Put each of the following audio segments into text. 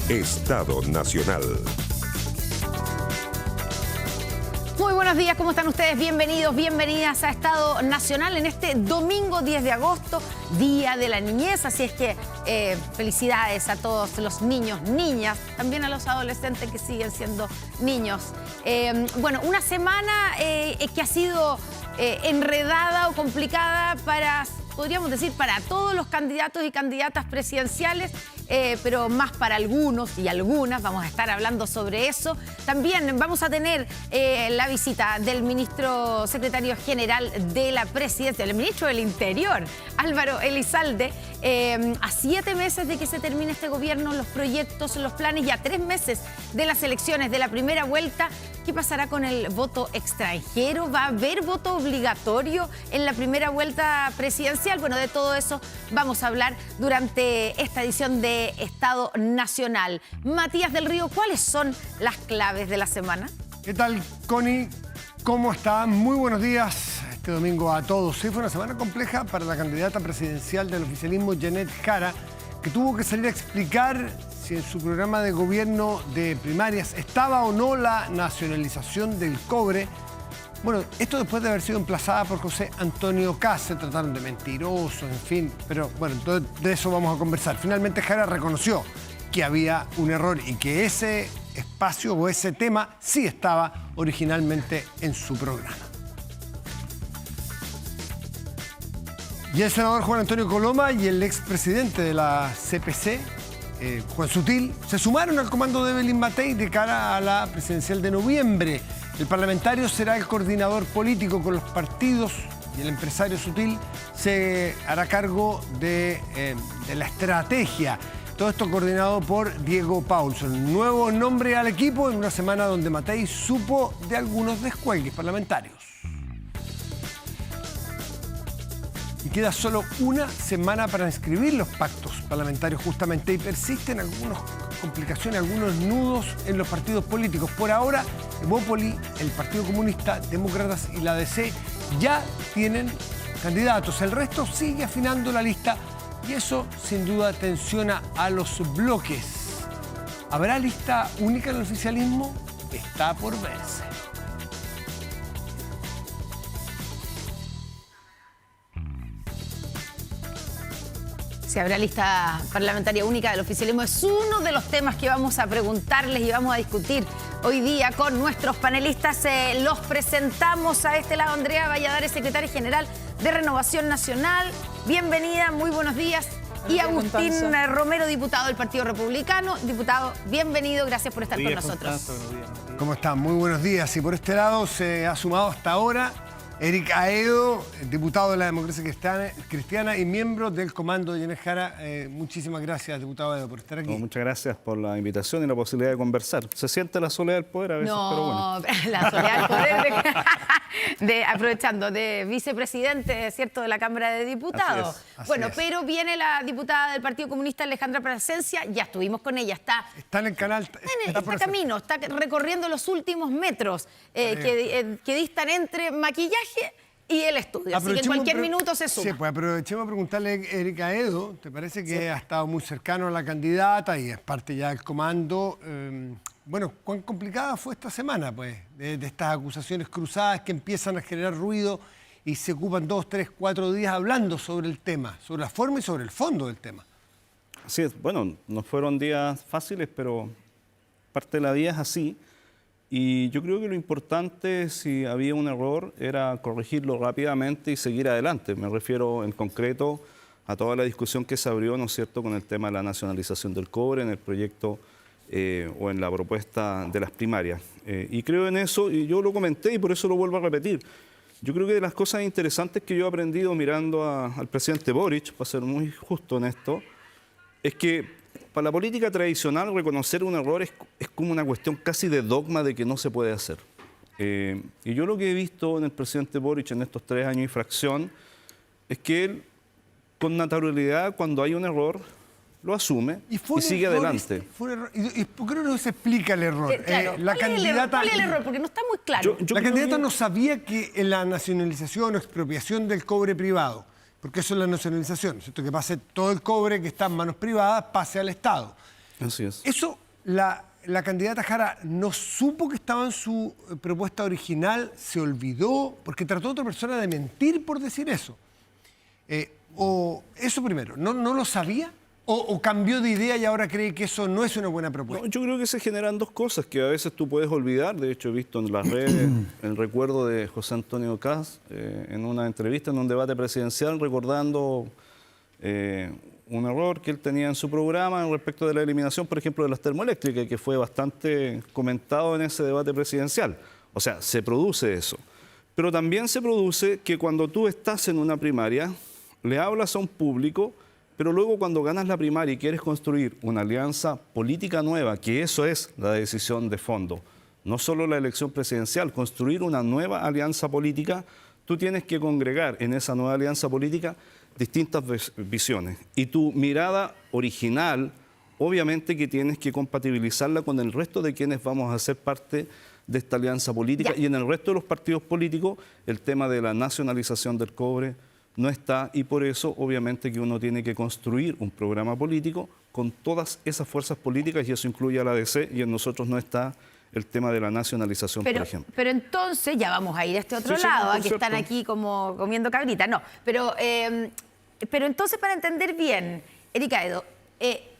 Estado Nacional. Muy buenos días, ¿cómo están ustedes? Bienvenidos, bienvenidas a Estado Nacional en este domingo 10 de agosto, Día de la Niñez. Así es que felicidades a todos los niños, niñas, también a los adolescentes que siguen siendo niños. Bueno, una semana que ha sido enredada o complicada para, podríamos decir, para todos los candidatos y candidatas presidenciales, pero más para algunos y algunas. Vamos a estar hablando sobre eso. También vamos a tener la visita del ministro secretario general de la presidencia, el ministro del Interior, Álvaro Elizalde, a 7 meses de que se termine este gobierno, los proyectos, los planes, y a 3 meses de las elecciones de la primera vuelta. ¿Qué pasará con el voto extranjero? ¿Va a haber voto obligatorio en la primera vuelta presidencial? Bueno, de todo eso vamos a hablar durante esta edición de Estado Nacional. Matías del Río, ¿cuáles son las claves de la semana? ¿Qué tal, Connie? ¿Cómo están? Muy buenos días este domingo a todos. Sí, fue una semana compleja para la candidata presidencial del oficialismo, Janet Jara, que tuvo que salir a explicar si en su programa de gobierno de primarias estaba o no la nacionalización del cobre. Bueno, esto después de haber sido emplazada por José Antonio Kast. Se trataron de mentirosos, en fin, pero bueno, de eso vamos a conversar. Finalmente Jara reconoció que había un error y que ese espacio o ese tema sí estaba originalmente en su programa. Y el senador Juan Antonio Coloma y el expresidente de la CPC, Juan Sutil, se sumaron al comando de Evelyn Matei de cara a la presidencial de noviembre. El parlamentario será el coordinador político con los partidos y el empresario Sutil se hará cargo de la estrategia. Todo esto coordinado por Diego Paulson. Nuevo nombre al equipo en una semana donde Matei supo de algunos descuelgues parlamentarios. Y queda solo una semana para inscribir los pactos parlamentarios justamente, y persisten algunas complicaciones, algunos nudos en los partidos políticos. Por ahora, Evópoli, el Partido Comunista, Demócratas y la DC ya tienen candidatos. El resto sigue afinando la lista y eso sin duda tensiona a los bloques. ¿Habrá lista única en el oficialismo? Está por verse. Si habrá lista parlamentaria única del oficialismo, es uno de los temas que vamos a preguntarles y vamos a discutir hoy día con nuestros panelistas. Los presentamos a este lado. Andrea Valladares, secretaria general de Renovación Nacional. Bienvenida, muy buenos días. Y Agustín Romero, diputado del Partido Republicano. Diputado, bienvenido, gracias por estar con nosotros. ¿Cómo están? Muy buenos días. Y por este lado se ha sumado hasta ahora Eric Aedo, diputado de la Democracia Cristiana y miembro del comando de Janet Jara. Muchísimas gracias, diputado Aedo, por estar aquí. Muchas gracias por la invitación y la posibilidad de conversar. Se siente la soledad del poder a veces, pero bueno. No, la soledad del poder, aprovechando, de vicepresidente, ¿cierto?, de la Cámara de Diputados. Así es. Pero viene la diputada del Partido Comunista, Alejandra Plasencia. Ya estuvimos con ella, está en el canal. Está camino, está recorriendo los últimos metros que distan entre maquillaje y el estudio. Así que en cualquier minuto se suma. Sí, pues aprovechemos a preguntarle a Eric Aedo. ¿Te parece que ha estado muy cercano a la candidata y es parte ya del comando? Bueno, ¿cuán complicada fue esta semana, pues, de estas acusaciones cruzadas que empiezan a generar ruido y se ocupan 2, 3, 4 días hablando sobre el tema, sobre la forma y sobre el fondo del tema? Así es, bueno, no fueron días fáciles, pero parte de la vida es así. Y yo creo que lo importante, si había un error, era corregirlo rápidamente y seguir adelante. Me refiero en concreto a toda la discusión que se abrió, ¿no es cierto?, con el tema de la nacionalización del cobre en el proyecto o en la propuesta de las primarias. Y creo en eso, y yo lo comenté y por eso lo vuelvo a repetir. Yo creo que de las cosas interesantes que yo he aprendido mirando al presidente Boric, para ser muy justo en esto, es que para la política tradicional reconocer un error es como una cuestión casi de dogma de que no se puede hacer. Y yo lo que he visto en el presidente Boric en estos 3 años y fracción es que él, con naturalidad, cuando hay un error, lo asume y sigue adelante. ¿Y por qué no se explica el error? Claro, La candidata, ¿cuál es el error? Porque no está muy claro. La candidata no sabía que en la nacionalización o expropiación del cobre privado, porque eso es la nacionalización, ¿cierto? Que pase todo el cobre que está en manos privadas, pase al Estado. Así es. Eso, la candidata Jara no supo que estaba en su propuesta original, se olvidó, porque trató a otra persona de mentir por decir eso. O eso primero, ¿no lo sabía? ¿O cambió de idea y ahora cree que eso no es una buena propuesta? No, yo creo que se generan dos cosas que a veces tú puedes olvidar. De hecho, he visto en las redes el recuerdo de José Antonio Kast en una entrevista, en un debate presidencial, recordando un error que él tenía en su programa respecto de la eliminación, por ejemplo, de las termoeléctricas, que fue bastante comentado en ese debate presidencial. O sea, se produce eso. Pero también se produce que cuando tú estás en una primaria, le hablas a un público, pero luego cuando ganas la primaria y quieres construir una alianza política nueva, que eso es la decisión de fondo, no solo la elección presidencial, construir una nueva alianza política, tú tienes que congregar en esa nueva alianza política distintas visiones. Y tu mirada original, obviamente que tienes que compatibilizarla con el resto de quienes vamos a ser parte de esta alianza política. Y en el resto de los partidos políticos, el tema de la nacionalización del cobre no está, y por eso obviamente que uno tiene que construir un programa político con todas esas fuerzas políticas, y eso incluye a la DC, y en nosotros no está el tema de la nacionalización, por ejemplo. Pero entonces, ya vamos a ir a este otro lado, que están aquí como comiendo cabrita. No, pero entonces, para entender bien, Erika Edo,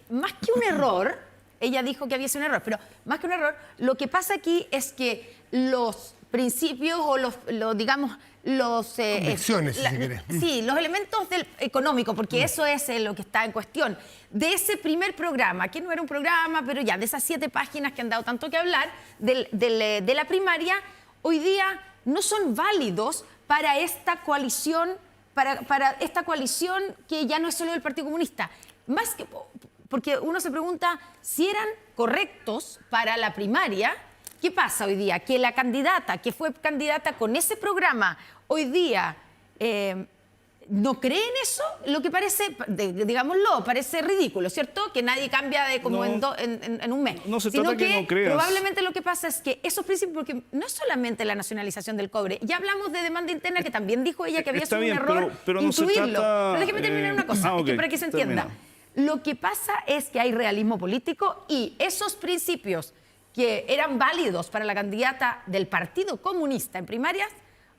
más que un error, ella dijo que había sido un error, pero más que un error, lo que pasa aquí es que los principios o digamos, convicciones, si querés. Sí, los elementos del económico, porque eso es lo que está en cuestión. De ese primer programa, que no era un programa, pero ya de esas 7 páginas que han dado tanto que hablar, de la primaria, hoy día no son válidos para esta coalición, para esta coalición que ya no es solo del Partido Comunista. Más que, porque uno se pregunta si eran correctos para la primaria. ¿Qué pasa hoy día? Que la candidata, que fue candidata con ese programa, hoy día no cree en eso, lo que parece, digámoslo, parece ridículo, ¿cierto? Que nadie cambia de como en un mes. No se trata que no creas. Probablemente lo que pasa es que esos principios, porque no es solamente la nacionalización del cobre, ya hablamos de demanda interna, que también dijo ella que había sido un error pero no incluirlo. se trata, pero déjeme terminar una cosa, okay, para que se entienda. Lo que pasa es que hay realismo político y esos principios que eran válidos para la candidata del Partido Comunista en primarias,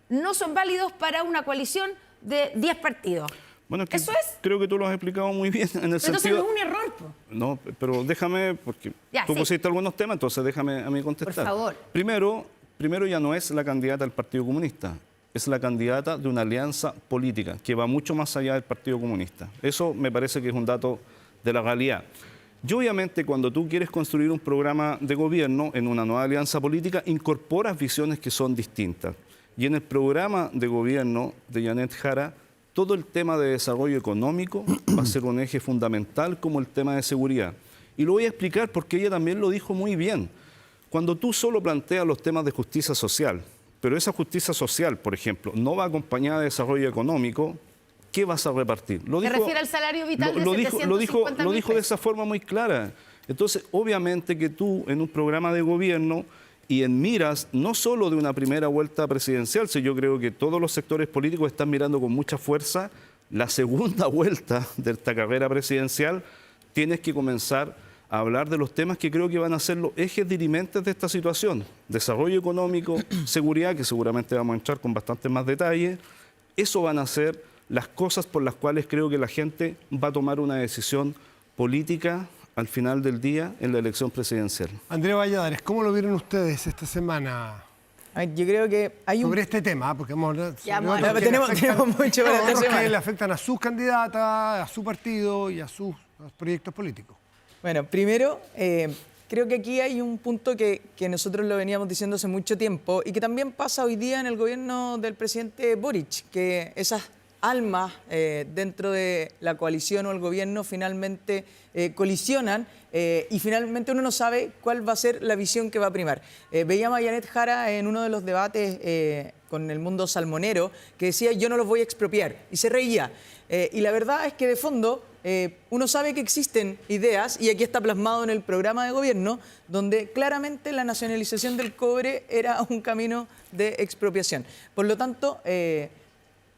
no son válidos para una coalición de 10 partidos. Bueno, ¿Eso es? Creo que tú lo has explicado muy bien en el Entonces sentido... no es un error, po. No, pero déjame, porque Ya, tú sí. pusiste algunos temas, entonces déjame a mí contestar. Por favor. Primero ya no es la candidata del Partido Comunista, es la candidata de una alianza política que va mucho más allá del Partido Comunista. Eso me parece que es un dato de la realidad. Y obviamente cuando tú quieres construir un programa de gobierno en una nueva alianza política, incorporas visiones que son distintas. Y en el programa de gobierno de Janet Jara, todo el tema de desarrollo económico va a ser un eje fundamental, como el tema de seguridad. Y lo voy a explicar porque ella también lo dijo muy bien. Cuando tú solo planteas los temas de justicia social, pero esa justicia social, por ejemplo, no va acompañada de desarrollo económico, ¿qué vas a repartir? ¿Se refiere al salario vital de 750.000 lo dijo de pesos? esa forma muy clara. Entonces, obviamente que tú en un programa de gobierno y en miras no solo de una primera vuelta presidencial, si yo creo que todos los sectores políticos están mirando con mucha fuerza la segunda vuelta de esta carrera presidencial, tienes que comenzar a hablar de los temas que creo que van a ser los ejes dirimentes de esta situación. Desarrollo económico, seguridad, que seguramente vamos a entrar con bastante más detalle. Eso van a ser las cosas por las cuales creo que la gente va a tomar una decisión política al final del día en la elección presidencial. Andrea Valladares, ¿cómo lo vieron ustedes esta semana Yo creo que hay sobre este tema? Porque hemos hablado sobre Ya, otros que tenemos mucho para esta otros que semana. le afectan a sus candidatas, a su partido y a sus proyectos políticos. Bueno, primero, creo que aquí hay un punto que nosotros lo veníamos diciendo hace mucho tiempo y que también pasa hoy día en el gobierno del presidente Boric, que esas almas dentro de la coalición o el gobierno finalmente colisionan y finalmente uno no sabe cuál va a ser la visión que va a primar. Veíamos a Janet Jara en uno de los debates con el mundo salmonero que decía yo no los voy a expropiar y se reía. Y la verdad es que de fondo uno sabe que existen ideas, y aquí está plasmado en el programa de gobierno, donde claramente la nacionalización del cobre era un camino de expropiación. Por lo tanto,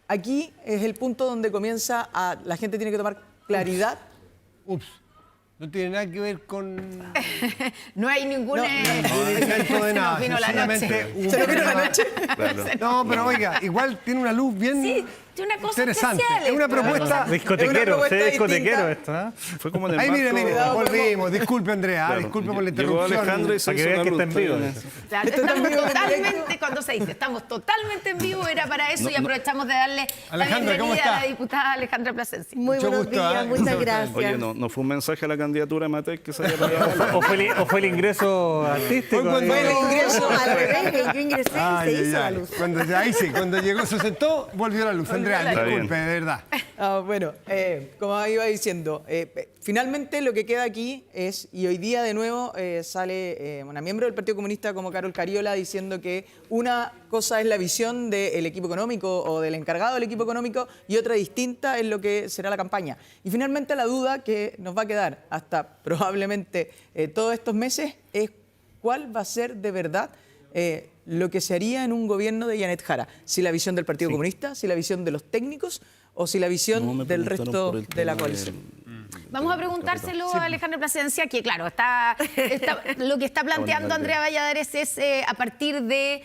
aquí es el punto donde comienza la gente tiene que tomar claridad. Ups. No tiene nada que ver con... No hay ningún... No invento de nada. Se nos vino la noche. Sencillamente ¿Se nos vino la noche? Claro. No, pero oiga, igual tiene una luz bien Sí, tiene una cosa interesante. especial. Es una propuesta... Es Discotequero, una sé propuesta discotequero distinta. esto, ¿ah? Fue como en el Ahí, marco... mire, volvimos. Disculpe, Andrea, Claro. disculpe por la Llegó interrupción. Alejandro y se Para que hizo vean la que está en luz, vivo. está bien. Claro, Esto está estamos en vivo, en totalmente, directo. cuando se dice, estamos totalmente en vivo, era para eso y aprovechamos de darle Alejandra, la ¿cómo bienvenida a está? la diputada Alejandra Plasencia. Muy Mucho buenos gusto, días, ¿eh? muchas gracias. Oye, no fue un mensaje a la candidatura de Matei que se haya peleado. ¿O fue el ingreso artístico? Fue cuando- Fue el ingreso Al a revés, que yo ingresé y Ay, se hizo la ay. luz. Cuando llegó, se sentó, volvió la luz. Andrea, Está bien. disculpe, de verdad. Bueno, como iba diciendo, finalmente lo que queda aquí es, y hoy día de nuevo sale una miembro del Partido Comunista como Carol Cariola diciendo que una cosa es la visión del equipo económico o del encargado del equipo económico y otra distinta es lo que será la campaña. Y finalmente la duda que nos va a quedar hasta probablemente todos estos meses es cuál va a ser de verdad lo que se haría en un gobierno de Janet Jara. Si la visión del Partido Comunista, si la visión de los técnicos o si la visión No, me del preguntaron resto por el de la tema coalición. Vamos a preguntárselo a Alejandra Plasencia, que claro, lo que está planteando Andrea Valladares es a partir de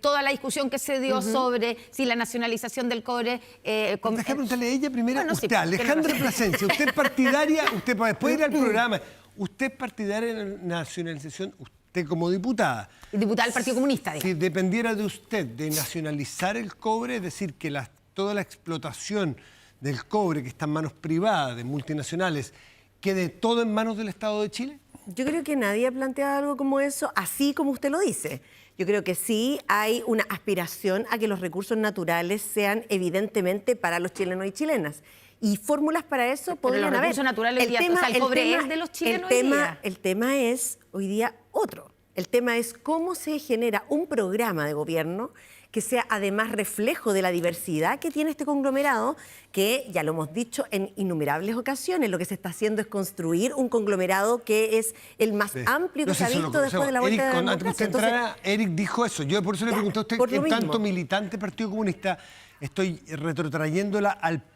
toda la discusión que se dio sobre si la nacionalización del cobre... Déjame preguntarle a ella primero. Bueno, sí, usted, Alejandra tiene razón. Plasencia, usted es partidaria, usted después ir al programa, usted es partidaria de la nacionalización, usted como diputada. Diputada del Partido Comunista, digamos. Si dependiera de usted de nacionalizar el cobre, es decir, que toda la explotación del cobre que está en manos privadas, de multinacionales, quede todo en manos del Estado de Chile. Yo creo que nadie ha planteado algo como eso, así como usted lo dice. Yo creo que sí hay una aspiración a que los recursos naturales sean evidentemente para los chilenos y chilenas. Y fórmulas para eso podrían los haber. recursos naturales hoy día, o sea, el cobre es de los chilenos hoy día. El tema es hoy día otro. El tema es cómo se genera un programa de gobierno que sea además reflejo de la diversidad que tiene este conglomerado, que ya lo hemos dicho en innumerables ocasiones, lo que se está haciendo es construir un conglomerado que es el más amplio que se ha visto después de la vuelta de la Antes que usted democracia. entrara, Eric dijo eso. Yo por eso le pregunté a usted, por lo en tanto mismo. militante Partido Comunista, estoy retrotrayéndola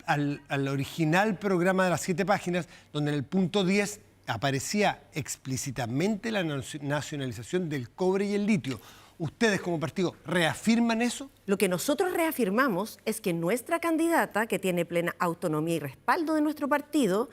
al original programa de las 7 páginas, donde en el punto 10 aparecía explícitamente la nacionalización del cobre y el litio. ¿Ustedes como partido reafirman eso? Lo que nosotros reafirmamos es que nuestra candidata, que tiene plena autonomía y respaldo de nuestro partido,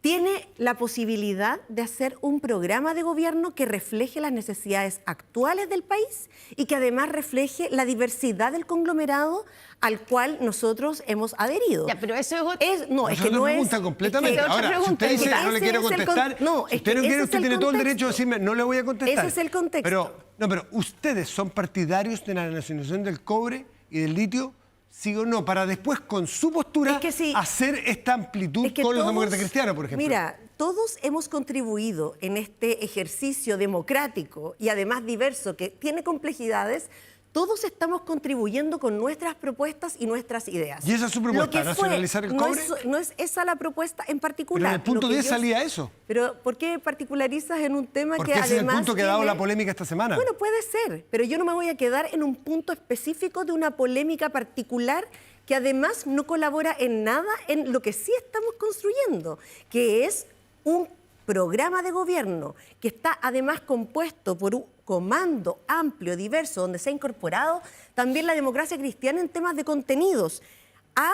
tiene la posibilidad de hacer un programa de gobierno que refleje las necesidades actuales del país y que además refleje la diversidad del conglomerado al cual nosotros hemos adherido. Ya, pero eso es otro... No, es que no es... pregunta completamente. es que- Ahora, si usted dice pregunta. no le quiero Ese es el contestar, no, si es usted que no quiere, ese es usted el tiene todo el derecho de contexto. decirme, no le voy a contestar. Ese es el contexto. Pero ¿ustedes son partidarios de la nacionalización del cobre y del litio? ¿Sí o no? Para después, con su postura, Es que sí. hacer esta amplitud Es que con los todos- demócratas cristianos, por ejemplo. Mira, todos hemos contribuido en este ejercicio democrático y además diverso que tiene complejidades. Todos estamos contribuyendo con nuestras propuestas y nuestras ideas. ¿Y esa es su propuesta, Lo que nacionalizar el no cobre? no es esa la propuesta en particular. Pero en el punto Lo que 10 yo- salía eso. Pero ¿por qué particularizas en un tema Porque que ese es el además punto que ha dado tiene- la polémica esta semana. Bueno, puede ser, pero yo no me voy a quedar en un punto específico de una polémica particular que además no colabora en nada en lo que sí estamos construyendo, que es un programa de gobierno que está además compuesto por un comando amplio, diverso, donde se ha incorporado también la democracia cristiana en temas de contenidos, a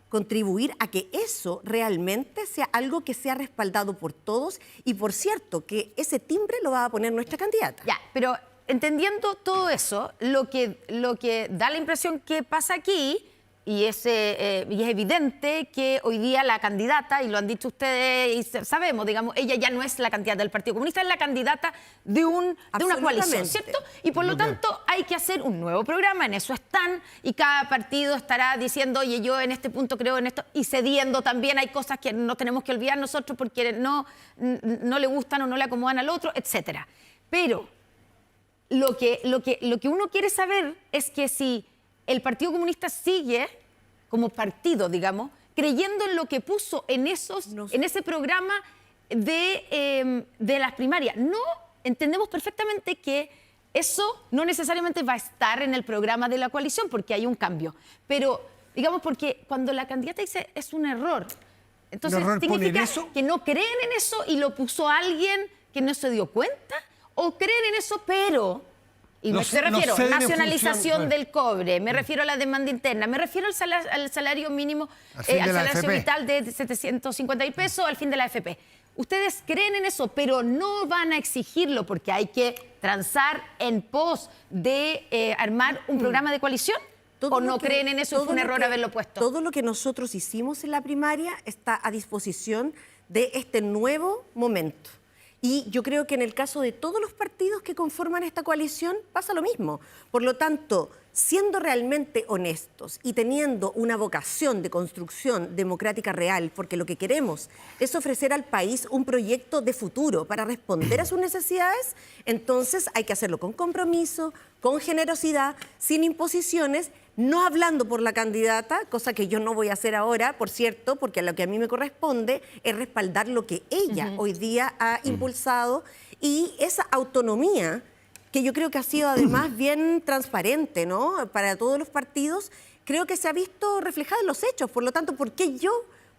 contribuir a que eso realmente sea algo que sea respaldado por todos y, por cierto, que ese timbre lo va a poner nuestra candidata. Ya, pero entendiendo todo eso, lo que da la impresión que pasa aquí, y es evidente que hoy día la candidata, y lo han dicho ustedes, y sabemos, digamos, ella ya no es la candidata del Partido Comunista, es la candidata de una coalición, Absolutamente. ¿cierto? Y por lo tanto hay que hacer un nuevo programa, en eso están, y cada partido estará diciendo, oye, yo en este punto creo en esto, y cediendo también. Hay cosas que no tenemos que olvidar nosotros porque no le gustan o no le acomodan al otro, etcétera. Pero lo que uno quiere saber es que si el Partido Comunista sigue como partido, digamos, creyendo en lo que puso en ese programa de las primarias. No, entendemos perfectamente que eso no necesariamente va a estar en el programa de la coalición porque hay un cambio. Pero, digamos, porque cuando la candidata dice es un error, Entonces, error poner ¿significa eso? que no creen en eso y lo puso alguien que no se dio cuenta? ¿O creen en eso, pero... Y me refiero ceden en nacionalización función- del cobre, me refiero a la demanda interna, me refiero al salario mínimo, Al fin de al la salario AFP. vital de 750.000 pesos al fin de la AFP. Ustedes creen en eso, pero no van a exigirlo porque hay que transar en pos de armar un programa de coalición. ¿O no creen en eso y fue un error haberlo puesto? Todo lo que nosotros hicimos en la primaria está a disposición de este nuevo momento. Y yo creo que en el caso de todos los partidos que conforman esta coalición pasa lo mismo. Por lo tanto, siendo realmente honestos y teniendo una vocación de construcción democrática real, porque lo que queremos es ofrecer al país un proyecto de futuro para responder a sus necesidades, entonces hay que hacerlo con compromiso, con generosidad, sin imposiciones, no hablando por la candidata, cosa que yo no voy a hacer ahora, por cierto, porque lo que a mí me corresponde es respaldar lo que ella hoy día ha impulsado y esa autonomía que yo creo que ha sido además bien transparente, ¿no? Para todos los partidos, creo que se ha visto reflejada en los hechos. Por lo tanto, ¿por qué yo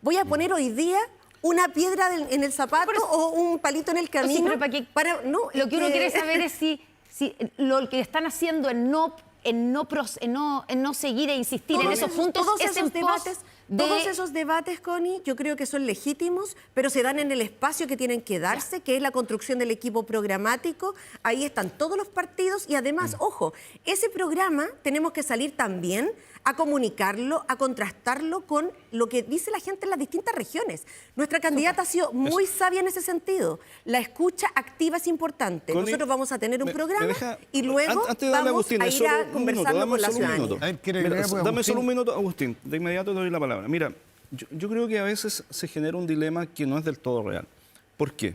voy a poner hoy día una piedra en el zapato o un palito en el camino? Sí, pero lo que uno quiere saber es si lo que están haciendo en no seguir e insistir en esos puntos es en pos de... Todos esos debates, Connie, yo creo que son legítimos, pero se dan en el espacio que tienen que darse, que es la construcción del equipo programático. Ahí están todos los partidos y además, ojo, ese programa tenemos que salir también a comunicarlo, a contrastarlo con lo que dice la gente en las distintas regiones. Nuestra candidata ha sido muy sabia en ese sentido. La escucha activa es importante. Connie, nosotros vamos a tener un programa y luego antes de darle a vamos Agustín, a ir solo a un conversando minuto, con la dame solo un ciudadanía. minuto. A ver, ¿quiere Mira, agregar algo, dame Agustín? solo un minuto, Agustín. De inmediato te doy la palabra. Mira, yo creo que a veces se genera un dilema que no es del todo real. ¿Por qué?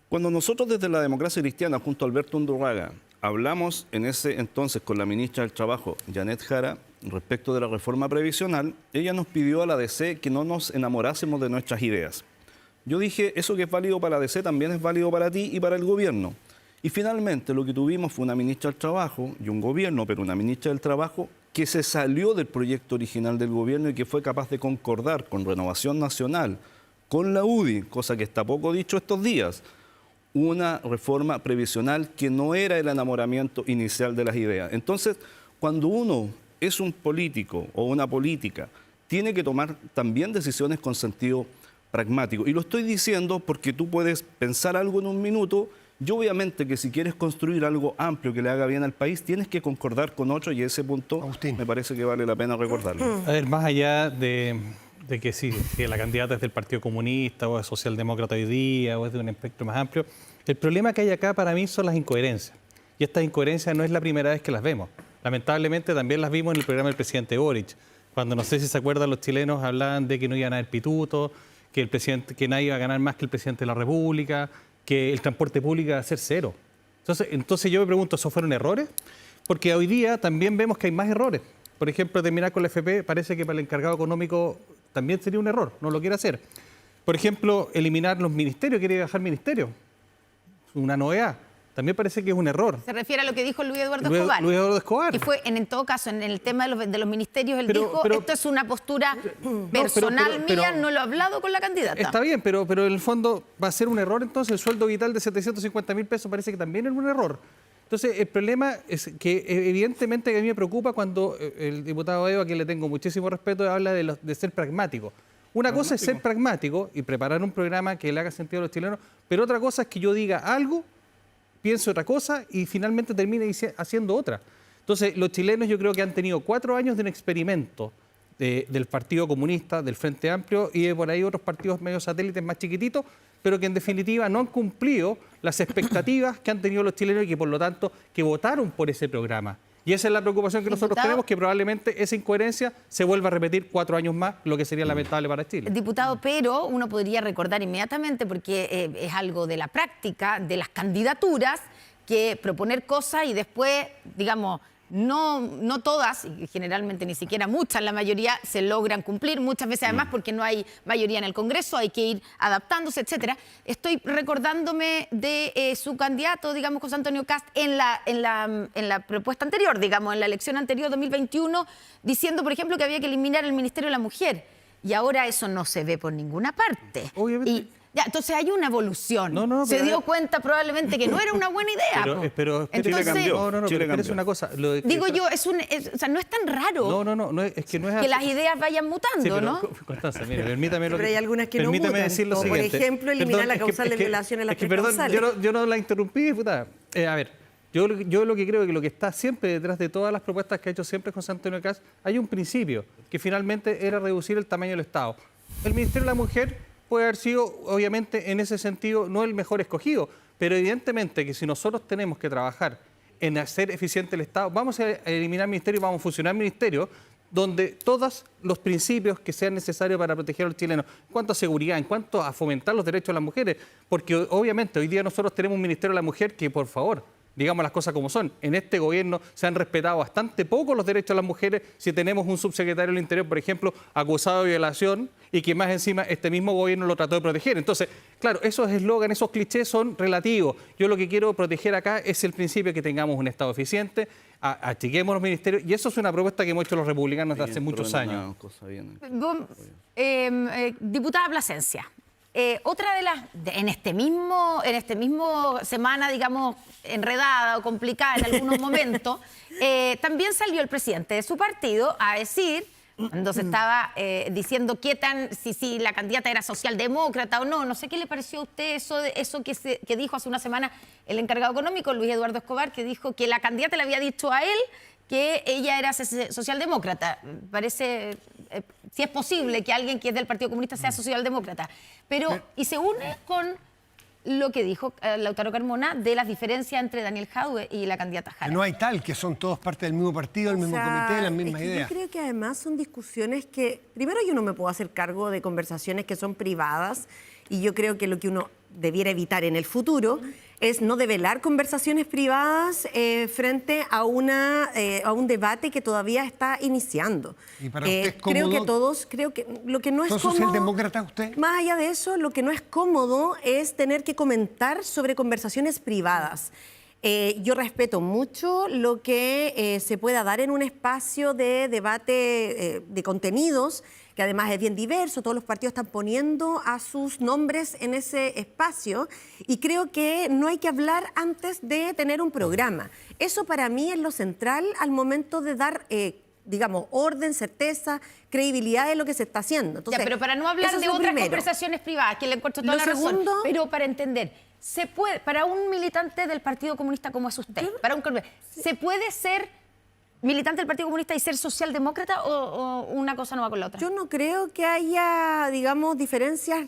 Cuando nosotros desde la democracia cristiana, junto a Alberto Undurraga, hablamos en ese entonces con la ministra del Trabajo, Janet Jara, respecto de la reforma previsional, ella nos pidió a la DC que no nos enamorásemos de nuestras ideas. Yo dije, eso que es válido para la DC también es válido para ti y para el gobierno. Y finalmente lo que tuvimos fue una ministra del Trabajo y un gobierno, pero una ministra del Trabajo que se salió del proyecto original del gobierno y que fue capaz de concordar con Renovación Nacional, con la UDI, cosa que está poco dicho estos días, una reforma previsional que no era el enamoramiento inicial de las ideas. Entonces, cuando uno es un político o una política, tiene que tomar también decisiones con sentido pragmático. Y lo estoy diciendo porque tú puedes pensar algo en un minuto. Yo obviamente que si quieres construir algo amplio que le haga bien al país, tienes que concordar con otro y ese punto Agustín. me parece que vale la pena recordarlo. A ver, más allá de que sí, que la candidata es del Partido Comunista o es socialdemócrata hoy día o es de un espectro más amplio, el problema que hay acá para mí son las incoherencias. Y estas incoherencias no es la primera vez que las vemos. Lamentablemente también las vimos en el programa del presidente Boric, cuando no sé si se acuerdan los chilenos hablaban de que no iban a haber pitutos, que nadie iba a ganar más que el presidente de la República, que el transporte público iba a ser cero. Entonces yo me pregunto, ¿esos fueron errores? Porque hoy día también vemos que hay más errores. Por ejemplo, terminar con la FP parece que para el encargado económico también sería un error, no lo quiere hacer. Por ejemplo, eliminar los ministerios, quiere bajar ministerios, una novedad. También parece que es un error. Se refiere a lo que dijo Luis Eduardo Escobar. Luis Eduardo Escobar. Que fue, en todo caso, en el tema de los ministerios, él dijo, pero- esto es una postura No, personal pero- mía, no lo he hablado con la candidata. Está bien, pero en el fondo va a ser un error, entonces el sueldo vital de 750.000 pesos parece que también es un error. Entonces el problema es que evidentemente que a mí me preocupa cuando el diputado Evo, a quien le tengo muchísimo respeto, habla de ser pragmático. Una cosa es ser pragmático y preparar un programa que le haga sentido a los chilenos, pero otra cosa es que yo diga algo, piense otra cosa y finalmente termine haciendo otra. Entonces los chilenos yo creo que han tenido 4 años de un experimento del Partido Comunista, del Frente Amplio y de por ahí otros partidos medio satélites más chiquititos, pero que en definitiva no han cumplido las expectativas que han tenido los chilenos y que por lo tanto que votaron por ese programa. Y esa es la preocupación que nosotros Diputado, tenemos, que probablemente esa incoherencia se vuelva a repetir 4 años más, lo que sería lamentable para Chile. Diputado, pero uno podría recordar inmediatamente, porque es algo de la práctica, de las candidaturas, que proponer cosas y después, digamos, no todas, y generalmente ni siquiera muchas, la mayoría se logran cumplir, muchas veces además porque no hay mayoría en el Congreso, hay que ir adaptándose, etcétera. Estoy recordándome de su candidato, digamos, José Antonio Kast, en la propuesta anterior, digamos, en la elección anterior, 2021, diciendo, por ejemplo, que había que eliminar el Ministerio de la Mujer. y ahora eso no se ve por ninguna parte. Obviamente. Y ya, entonces hay una evolución. No, se pero- dio cuenta probablemente que no era una buena idea. Pero, po. espere, Entonces, cambió. no, Chile pero espérese cambió. una cosa. Lo de que- digo yo, o sea, no es tan raro No, es que no es que así. las ideas vayan mutando, Sí, pero, ¿no? Constanza, mire, permítame lo Pero hay algunas que no permítame mutan, decir lo como por siguiente. ejemplo, eliminar la causal de es que- violación en las es que, tres perdón, causales. yo no la interrumpí, diputada. A ver, yo lo que creo es que lo que está siempre detrás de todas las propuestas que ha hecho siempre José Antonio Kast, hay un principio, que finalmente era reducir el tamaño del Estado. El Ministerio de la Mujer puede haber sido, obviamente, en ese sentido, no el mejor escogido, pero evidentemente que si nosotros tenemos que trabajar en hacer eficiente el Estado, vamos a eliminar ministerios, vamos a fusionar ministerios, donde todos los principios que sean necesarios para proteger a los chilenos, en cuanto a seguridad, en cuanto a fomentar los derechos de las mujeres, porque obviamente hoy día nosotros tenemos un Ministerio de la Mujer que, por favor, digamos las cosas como son. En este gobierno se han respetado bastante poco los derechos de las mujeres si tenemos un subsecretario del Interior, por ejemplo, acusado de violación y que más encima este mismo gobierno lo trató de proteger. Entonces, claro, esos eslóganes, esos clichés son relativos. Yo lo que quiero proteger acá es el principio de que tengamos un Estado eficiente, achiquemos los ministerios, y eso es una propuesta que hemos hecho los republicanos desde hace muchos años. Una cosa bien. Diputada Plasencia, otra de las, en este mismo semana, digamos, enredada o complicada en algunos momentos, también salió el presidente de su partido a decir, cuando se estaba diciendo si la candidata era socialdemócrata o no, no sé qué le pareció a usted eso que dijo hace una semana el encargado económico, Luis Eduardo Escobar, que dijo que la candidata le había dicho a él que ella era socialdemócrata. Parece, si es posible que alguien que es del Partido Comunista sea socialdemócrata. Y se une con lo que dijo Lautaro Carmona de las diferencias entre Daniel Jadue y la candidata Jara. Que no hay tal, que son todos parte del mismo partido, el mismo comité, las mismas es que ideas. Yo creo que además son discusiones que, primero yo no me puedo hacer cargo de conversaciones que son privadas y yo creo que lo que uno debiera evitar en el futuro es no develar conversaciones privadas frente a un debate que todavía está iniciando. ¿Y para usted es creo que lo que no es ¿Son cómodo... socialdemócratas usted? Más allá de eso, lo que no es cómodo es tener que comentar sobre conversaciones privadas. Yo respeto mucho lo que se pueda dar en un espacio de debate de contenidos, que además es bien diverso, todos los partidos están poniendo a sus nombres en ese espacio y creo que no hay que hablar antes de tener un programa. Eso para mí es lo central al momento de dar... digamos, orden, certeza, credibilidad de lo que se está haciendo. Entonces, ya, pero para no hablar eso es de lo otras primero. conversaciones privadas, que le encuentro toda Lo la razón, segundo- pero para entender, ¿se puede, para un militante del Partido Comunista como es usted, ¿se puede ser militante del Partido Comunista y ser socialdemócrata o una cosa no va con la otra? Yo no creo que haya, digamos, diferencias,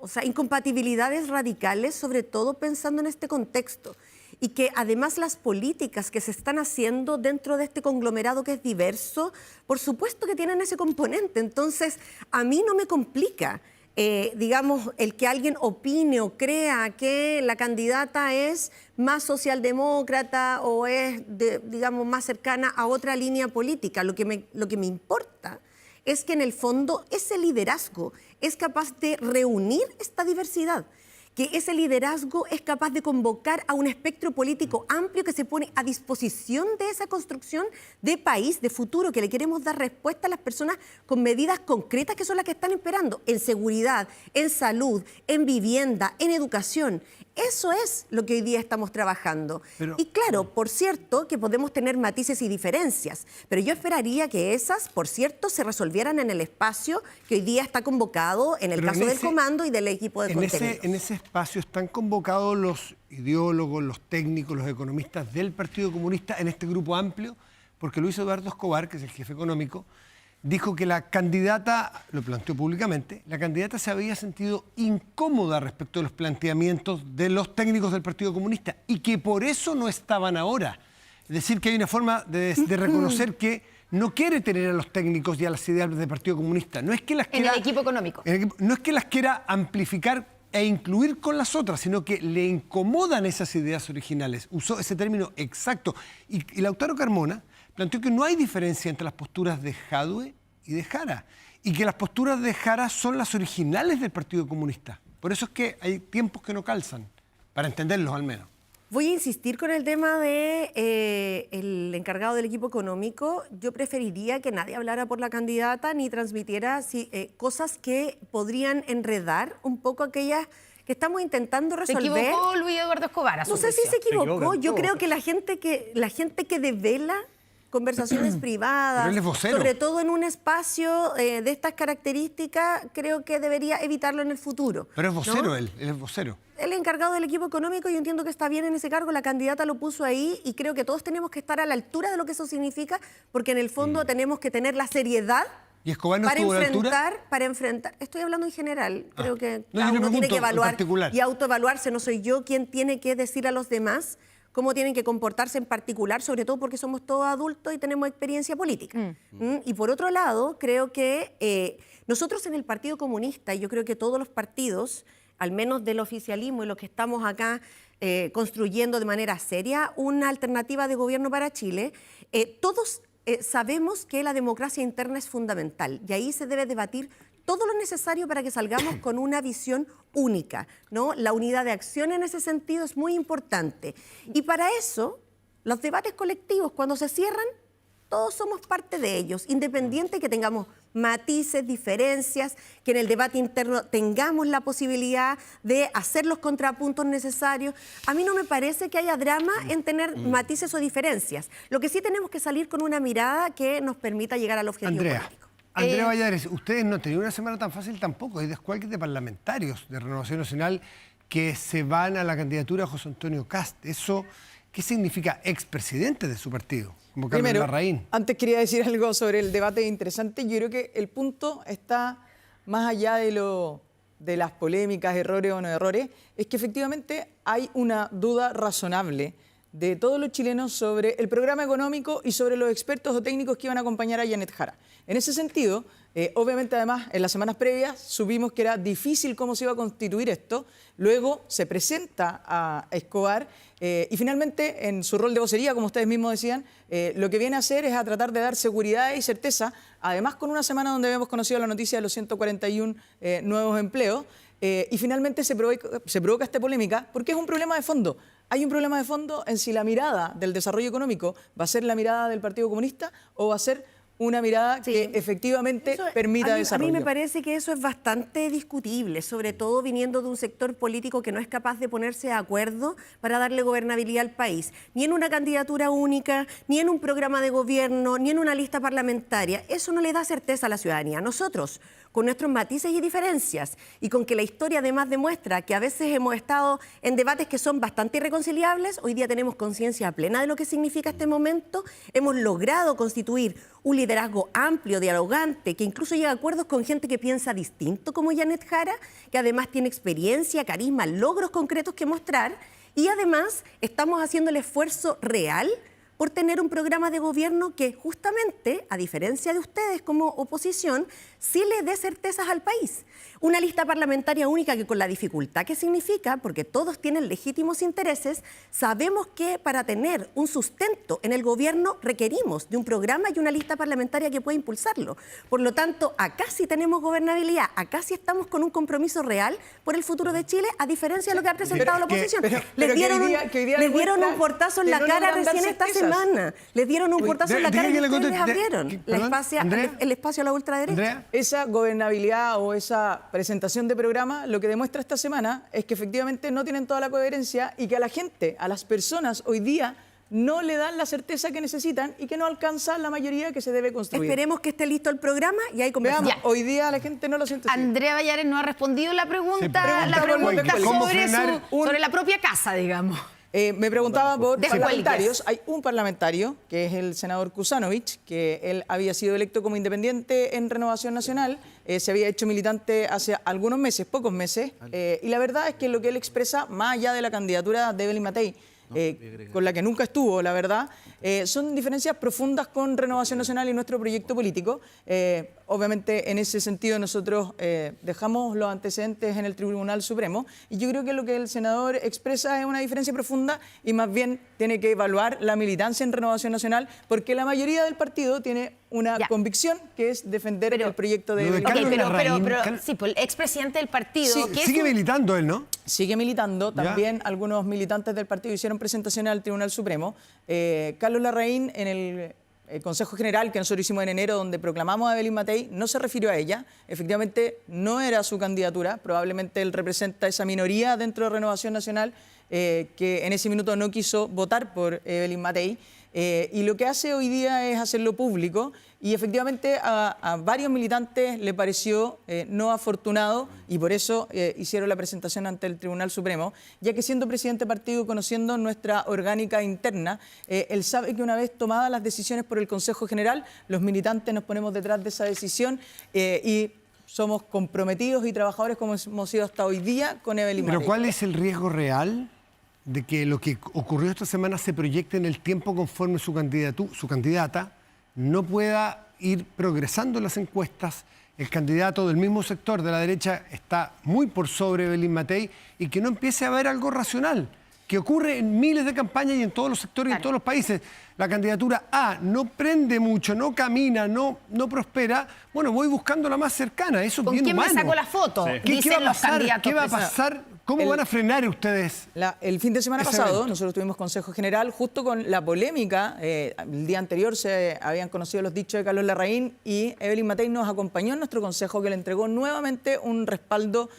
o sea, incompatibilidades radicales, sobre todo pensando en este contexto. Y que además las políticas que se están haciendo dentro de este conglomerado que es diverso, por supuesto que tienen ese componente. Entonces, a mí no me complica, digamos, el que alguien opine o crea que la candidata es más socialdemócrata o es, digamos, más cercana a otra línea política. Lo que me importa es que en el fondo ese liderazgo es capaz de reunir esta diversidad, que ese liderazgo es capaz de convocar a un espectro político amplio que se pone a disposición de esa construcción de país, de futuro, que le queremos dar respuesta a las personas con medidas concretas que son las que están esperando, en seguridad, en salud, en vivienda, en educación. Eso es lo que hoy día estamos trabajando. Y claro, por cierto, que podemos tener matices y diferencias, pero yo esperaría que esas, por cierto, se resolvieran en el espacio que hoy día está convocado en el Pero caso del comando y del equipo de contenidos. En ese espacio están convocados los ideólogos, los técnicos, los economistas del Partido Comunista en este grupo amplio, porque Luis Eduardo Escobar, que es el jefe económico, dijo que la candidata, lo planteó públicamente, la candidata se había sentido incómoda respecto de los planteamientos de los técnicos del Partido Comunista y que por eso no estaban ahora. Es decir, que hay una forma de reconocer que no quiere tener a los técnicos y a las ideas del Partido Comunista. No es que las En quiera, el equipo económico. no es que las quiera amplificar e incluir con las otras, sino que le incomodan esas ideas originales. Usó ese término exacto. Y Lautaro Carmona planteó que no hay diferencia entre las posturas de Jadue y de Jara, y que las posturas de Jara son las originales del Partido Comunista. Por eso es que hay tiempos que no calzan, para entenderlos al menos. Voy a insistir con el tema de el encargado del equipo económico. Yo preferiría que nadie hablara por la candidata ni transmitiera cosas que podrían enredar un poco aquellas que estamos intentando resolver. Se equivocó Luis Eduardo Escobar. A su No sé si juicio. se equivocó. equivoca en Yo todo. creo que la gente que devela conversaciones privadas, Pero él es vocero. sobre todo en un espacio de estas características, creo que debería evitarlo en el futuro. Pero es vocero ¿no? él es vocero. El encargado del equipo económico, yo entiendo que está bien en ese cargo, la candidata lo puso ahí y creo que todos tenemos que estar a la altura de lo que eso significa, porque en el fondo tenemos que tener la seriedad ¿Y Escobar no estuvo a la altura? para enfrentar. Estoy hablando en general, creo que No, cada yo le uno tiene pregunto que en evaluar particular. y autoevaluarse. No soy yo quien tiene que decir a los demás cómo tienen que comportarse en particular, sobre todo porque somos todos adultos y tenemos experiencia política. Y por otro lado, creo que nosotros en el Partido Comunista, y yo creo que todos los partidos, al menos del oficialismo y los que estamos acá construyendo de manera seria una alternativa de gobierno para Chile, todos sabemos que la democracia interna es fundamental y ahí se debe debatir todo lo necesario para que salgamos con una visión única, ¿no? La unidad de acción en ese sentido es muy importante. Y para eso, los debates colectivos, cuando se cierran, todos somos parte de ellos, independiente que tengamos matices, diferencias, que en el debate interno tengamos la posibilidad de hacer los contrapuntos necesarios. A mí no me parece que haya drama en tener matices o diferencias. Lo que sí tenemos que salir con una mirada que nos permita llegar al objetivo político. Andrea Valladares, ustedes no tenían una semana tan fácil tampoco. Hay descuelgues de parlamentarios de Renovación Nacional que se van a la candidatura de José Antonio Kast. ¿Eso qué significa? Expresidente de su partido, como Carlos Primero, Larraín. antes quería decir algo sobre el debate interesante. Yo creo que el punto está más allá de las polémicas, errores o no errores, es que efectivamente hay una duda razonable de todos los chilenos sobre el programa económico y sobre los expertos o técnicos que iban a acompañar a Janet Jara. En ese sentido, obviamente además en las semanas previas supimos que era difícil cómo se iba a constituir esto, luego se presenta a Escobar y finalmente en su rol de vocería, como ustedes mismos decían, lo que viene a hacer es a tratar de dar seguridad y certeza, además con una semana donde habíamos conocido la noticia de los 141 nuevos empleos y finalmente se provoca esta polémica porque es un problema de fondo. Hay un problema de fondo en si la mirada del desarrollo económico va a ser la mirada del Partido Comunista o va a ser una mirada que efectivamente permita desarrollo. A mí me parece que eso es bastante discutible, sobre todo viniendo de un sector político que no es capaz de ponerse de acuerdo para darle gobernabilidad al país, ni en una candidatura única, ni en un programa de gobierno, ni en una lista parlamentaria. Eso no le da certeza a la ciudadanía. Nosotros, con nuestros matices y diferencias, y con que la historia además demuestra que a veces hemos estado en debates que son bastante irreconciliables, hoy día tenemos conciencia plena de lo que significa este momento, hemos logrado constituir un liderazgo amplio, dialogante, que incluso llega a acuerdos con gente que piensa distinto como Janet Jara, que además tiene experiencia, carisma, logros concretos que mostrar, y además estamos haciendo el esfuerzo real por tener un programa de gobierno que justamente, a diferencia de ustedes como oposición, sí le dé certezas al país. Una lista parlamentaria única que con la dificultad que significa, porque todos tienen legítimos intereses, sabemos que para tener un sustento en el gobierno requerimos de un programa y una lista parlamentaria que pueda impulsarlo. Por lo tanto, acá sí tenemos gobernabilidad, acá sí estamos con un compromiso real por el futuro de Chile, a diferencia de lo que ha presentado la oposición. Les dieron un portazo en la cara recién esta semana. Les dieron un portazo en la cara y ustedes les abrieron el espacio a la ultraderecha. Andrea. Esa gobernabilidad o esa presentación de programa lo que demuestra esta semana es que efectivamente no tienen toda la coherencia y que a la gente, a las personas hoy día no le dan la certeza que necesitan y que no alcanzan la mayoría que se debe construir. Esperemos que esté listo el programa y ahí conversamos. Veamos, hoy día la gente no lo siente así. Andrea Valladares no ha respondido la pregunta, ¿Cómo sobre, frenar sobre la propia casa, digamos. Me preguntaba por Descuelgues. parlamentarios. Hay un parlamentario, que es el senador Kusanovich, que él había sido electo como independiente en Renovación Nacional, se había hecho militante hace algunos meses, pocos meses, y la verdad es que lo que él expresa, más allá de la candidatura de Evelyn Matei, con la que nunca estuvo, la verdad, son diferencias profundas con Renovación Nacional y nuestro proyecto político. obviamente en ese sentido nosotros dejamos los antecedentes en el Tribunal Supremo y yo creo que lo que el senador expresa es una diferencia profunda y más bien tiene que evaluar la militancia en Renovación Nacional porque la mayoría del partido tiene una convicción que es defender el proyecto de... Lo de Ok, Carlos Larraín, sí, pues el expresidente del partido... Sí, que es sigue un- militando él, ¿no? Sigue militando, Ya. también algunos militantes del partido hicieron presentaciones al Tribunal Supremo. Carlos Larraín en el Consejo General que nosotros hicimos en enero donde proclamamos a Evelyn Matei no se refirió a ella, efectivamente no era su candidatura, probablemente él representa esa minoría dentro de Renovación Nacional que en ese minuto no quiso votar por Evelyn Matei. Y lo que hace hoy día es hacerlo público y efectivamente a varios militantes le pareció no afortunado y por eso hicieron la presentación ante el Tribunal Supremo, ya que siendo presidente del partido, conociendo nuestra orgánica interna, él sabe que una vez tomadas las decisiones por el Consejo General, los militantes nos ponemos detrás de esa decisión y somos comprometidos y trabajadores como hemos sido hasta hoy día con Evelyn Pero Matei. ¿cuál es el riesgo real de que lo que ocurrió esta semana se proyecte en el tiempo conforme su candidata no pueda ir progresando en las encuestas? El candidato del mismo sector de la derecha está muy por sobre Evelyn Matei y que no empiece a haber algo racional, que ocurre en miles de campañas y en todos los sectores y en todos los países. La candidatura A no prende mucho, no camina, no prospera. Bueno, voy buscando la más cercana. Eso es ¿Con bien quién me humano. saco la foto? ¿Qué Dicen va a los pasar? candidatos. ¿Qué va a presentados. pasar? ¿Cómo van a frenar ustedes? El fin de semana Ese pasado evento. nosotros tuvimos Consejo General justo con la polémica. El día anterior se habían conocido los dichos de Carlos Larraín y Evelyn Matei nos acompañó en nuestro consejo que le entregó nuevamente un respaldo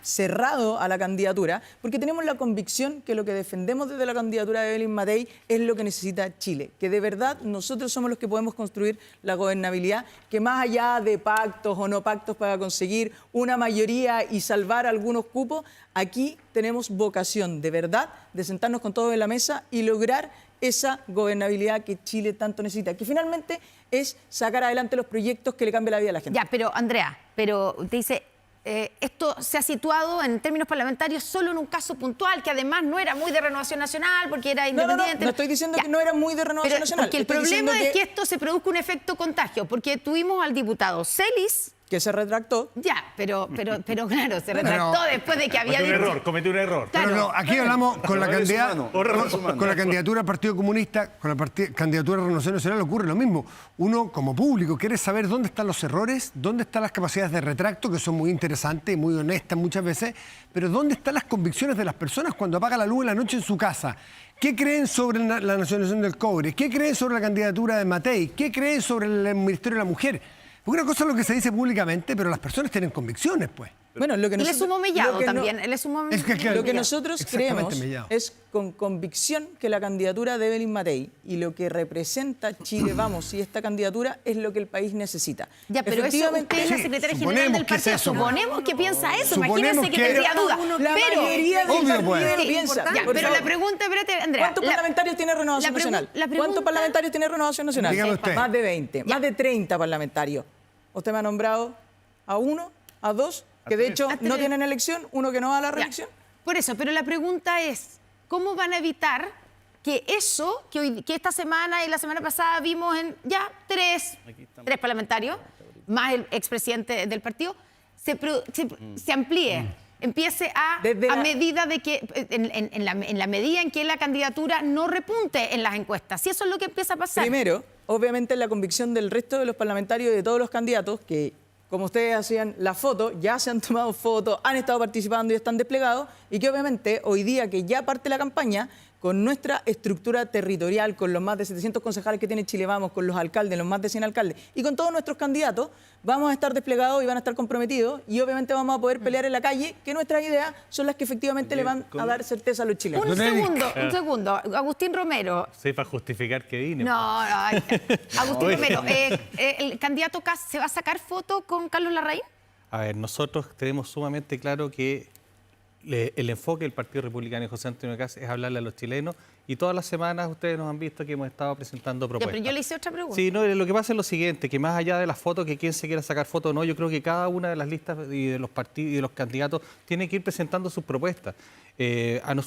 cerrado a la candidatura, porque tenemos la convicción que lo que defendemos desde la candidatura de Evelyn Matei es lo que necesita Chile, que de verdad nosotros somos los que podemos construir la gobernabilidad, que más allá de pactos o no pactos para conseguir una mayoría y salvar algunos cupos, aquí tenemos vocación de verdad de sentarnos con todos en la mesa y lograr esa gobernabilidad que Chile tanto necesita, que finalmente es sacar adelante los proyectos que le cambien la vida a la gente. Ya, pero Andrea, pero te dice, esto se ha situado en términos parlamentarios solo en un caso puntual, que además no era muy de Renovación Nacional, porque era independiente. No estoy diciendo Ya. que no era muy de Renovación Pero Nacional. porque el Estoy problema diciendo es que esto se produzca un efecto contagio, porque tuvimos al diputado Celis, que se retractó. ya, pero claro, se retractó después de que había dicho... Cometió un error. Claro. Pero no, aquí hablamos con la, Errores humanos. con la candidatura del Partido Comunista, con la candidatura de Renovación Nacional ocurre lo mismo. Uno, como público, quiere saber dónde están los errores, dónde están las capacidades de retracto, que son muy interesantes y muy honestas muchas veces, pero dónde están las convicciones de las personas cuando apaga la luz en la noche en su casa. ¿Qué creen sobre la nacionalización del cobre? ¿Qué creen sobre la candidatura de Matei? ¿Qué creen sobre el Ministerio de la Mujer? Porque una cosa es lo que se dice públicamente, pero las personas tienen convicciones, pues. Bueno, lo que Y le nosotros- sumó Mellado lo que no- también. Él le sumó Es que, claro, Lo que Mellado. nosotros Exactamente, creemos Mellado. es con convicción que la candidatura de Evelyn Matei y lo que representa Chile Vamos y esta candidatura es lo que el país necesita. Ya, pero eso Efectivamente, usted es la sí, secretaria suponemos general del que es partido. eso. Suponemos que piensa eso. Suponemos Imagínense que que- tendría duda. la Pero, mayoría del Obvio, partido pues. lo Sí, piensa. importante. ya, Por pero favor. la pregunta, espérate, Andrea. ¿Cuántos parlamentarios tiene Renovación Nacional? ¿Cuántos parlamentarios tiene Renovación Nacional? Dígame usted. Más de 20, más de 30 parlamentarios. Usted me ha nombrado a uno, a dos, que de hecho A no tres. tienen elección, uno que no va a la Ya, reelección. por eso, pero la pregunta es, ¿cómo van a evitar que eso, que esta semana y la semana pasada vimos en ya tres parlamentarios, más el expresidente del partido, se amplíe? Empiece Desde a la- medida de que, en la medida en que la candidatura no repunte en las encuestas. Si eso es lo que empieza a pasar. Primero, obviamente la convicción del resto de los parlamentarios y de todos los candidatos que, como ustedes hacían la foto, ya se han tomado fotos, han estado participando y están desplegados, y que obviamente hoy día que ya parte la campaña, con nuestra estructura territorial, con los más de 700 concejales que tiene Chile Vamos, con los alcaldes, los más de 100 alcaldes, y con todos nuestros candidatos, vamos a estar desplegados y van a estar comprometidos, y obviamente vamos a poder pelear en la calle, que nuestras ideas son las que efectivamente le van a dar certeza a los chilenos. Un segundo. Agustín Romero. Sí, para justificar que vine. No, ay, Agustín Romero, ¿el candidato Kast se va a sacar foto con Carlos Larraín? A ver, nosotros tenemos sumamente claro que el enfoque del Partido Republicano y José Antonio Kast es hablarle a los chilenos y todas las semanas ustedes nos han visto que hemos estado presentando Ya, propuestas. pero yo le hice otra pregunta. Sí, no, lo que pasa es lo siguiente, que más allá de las fotos, que quien se quiera sacar fotos o no, yo creo que cada una de las listas y de los partidos y de los candidatos tiene que ir presentando sus propuestas.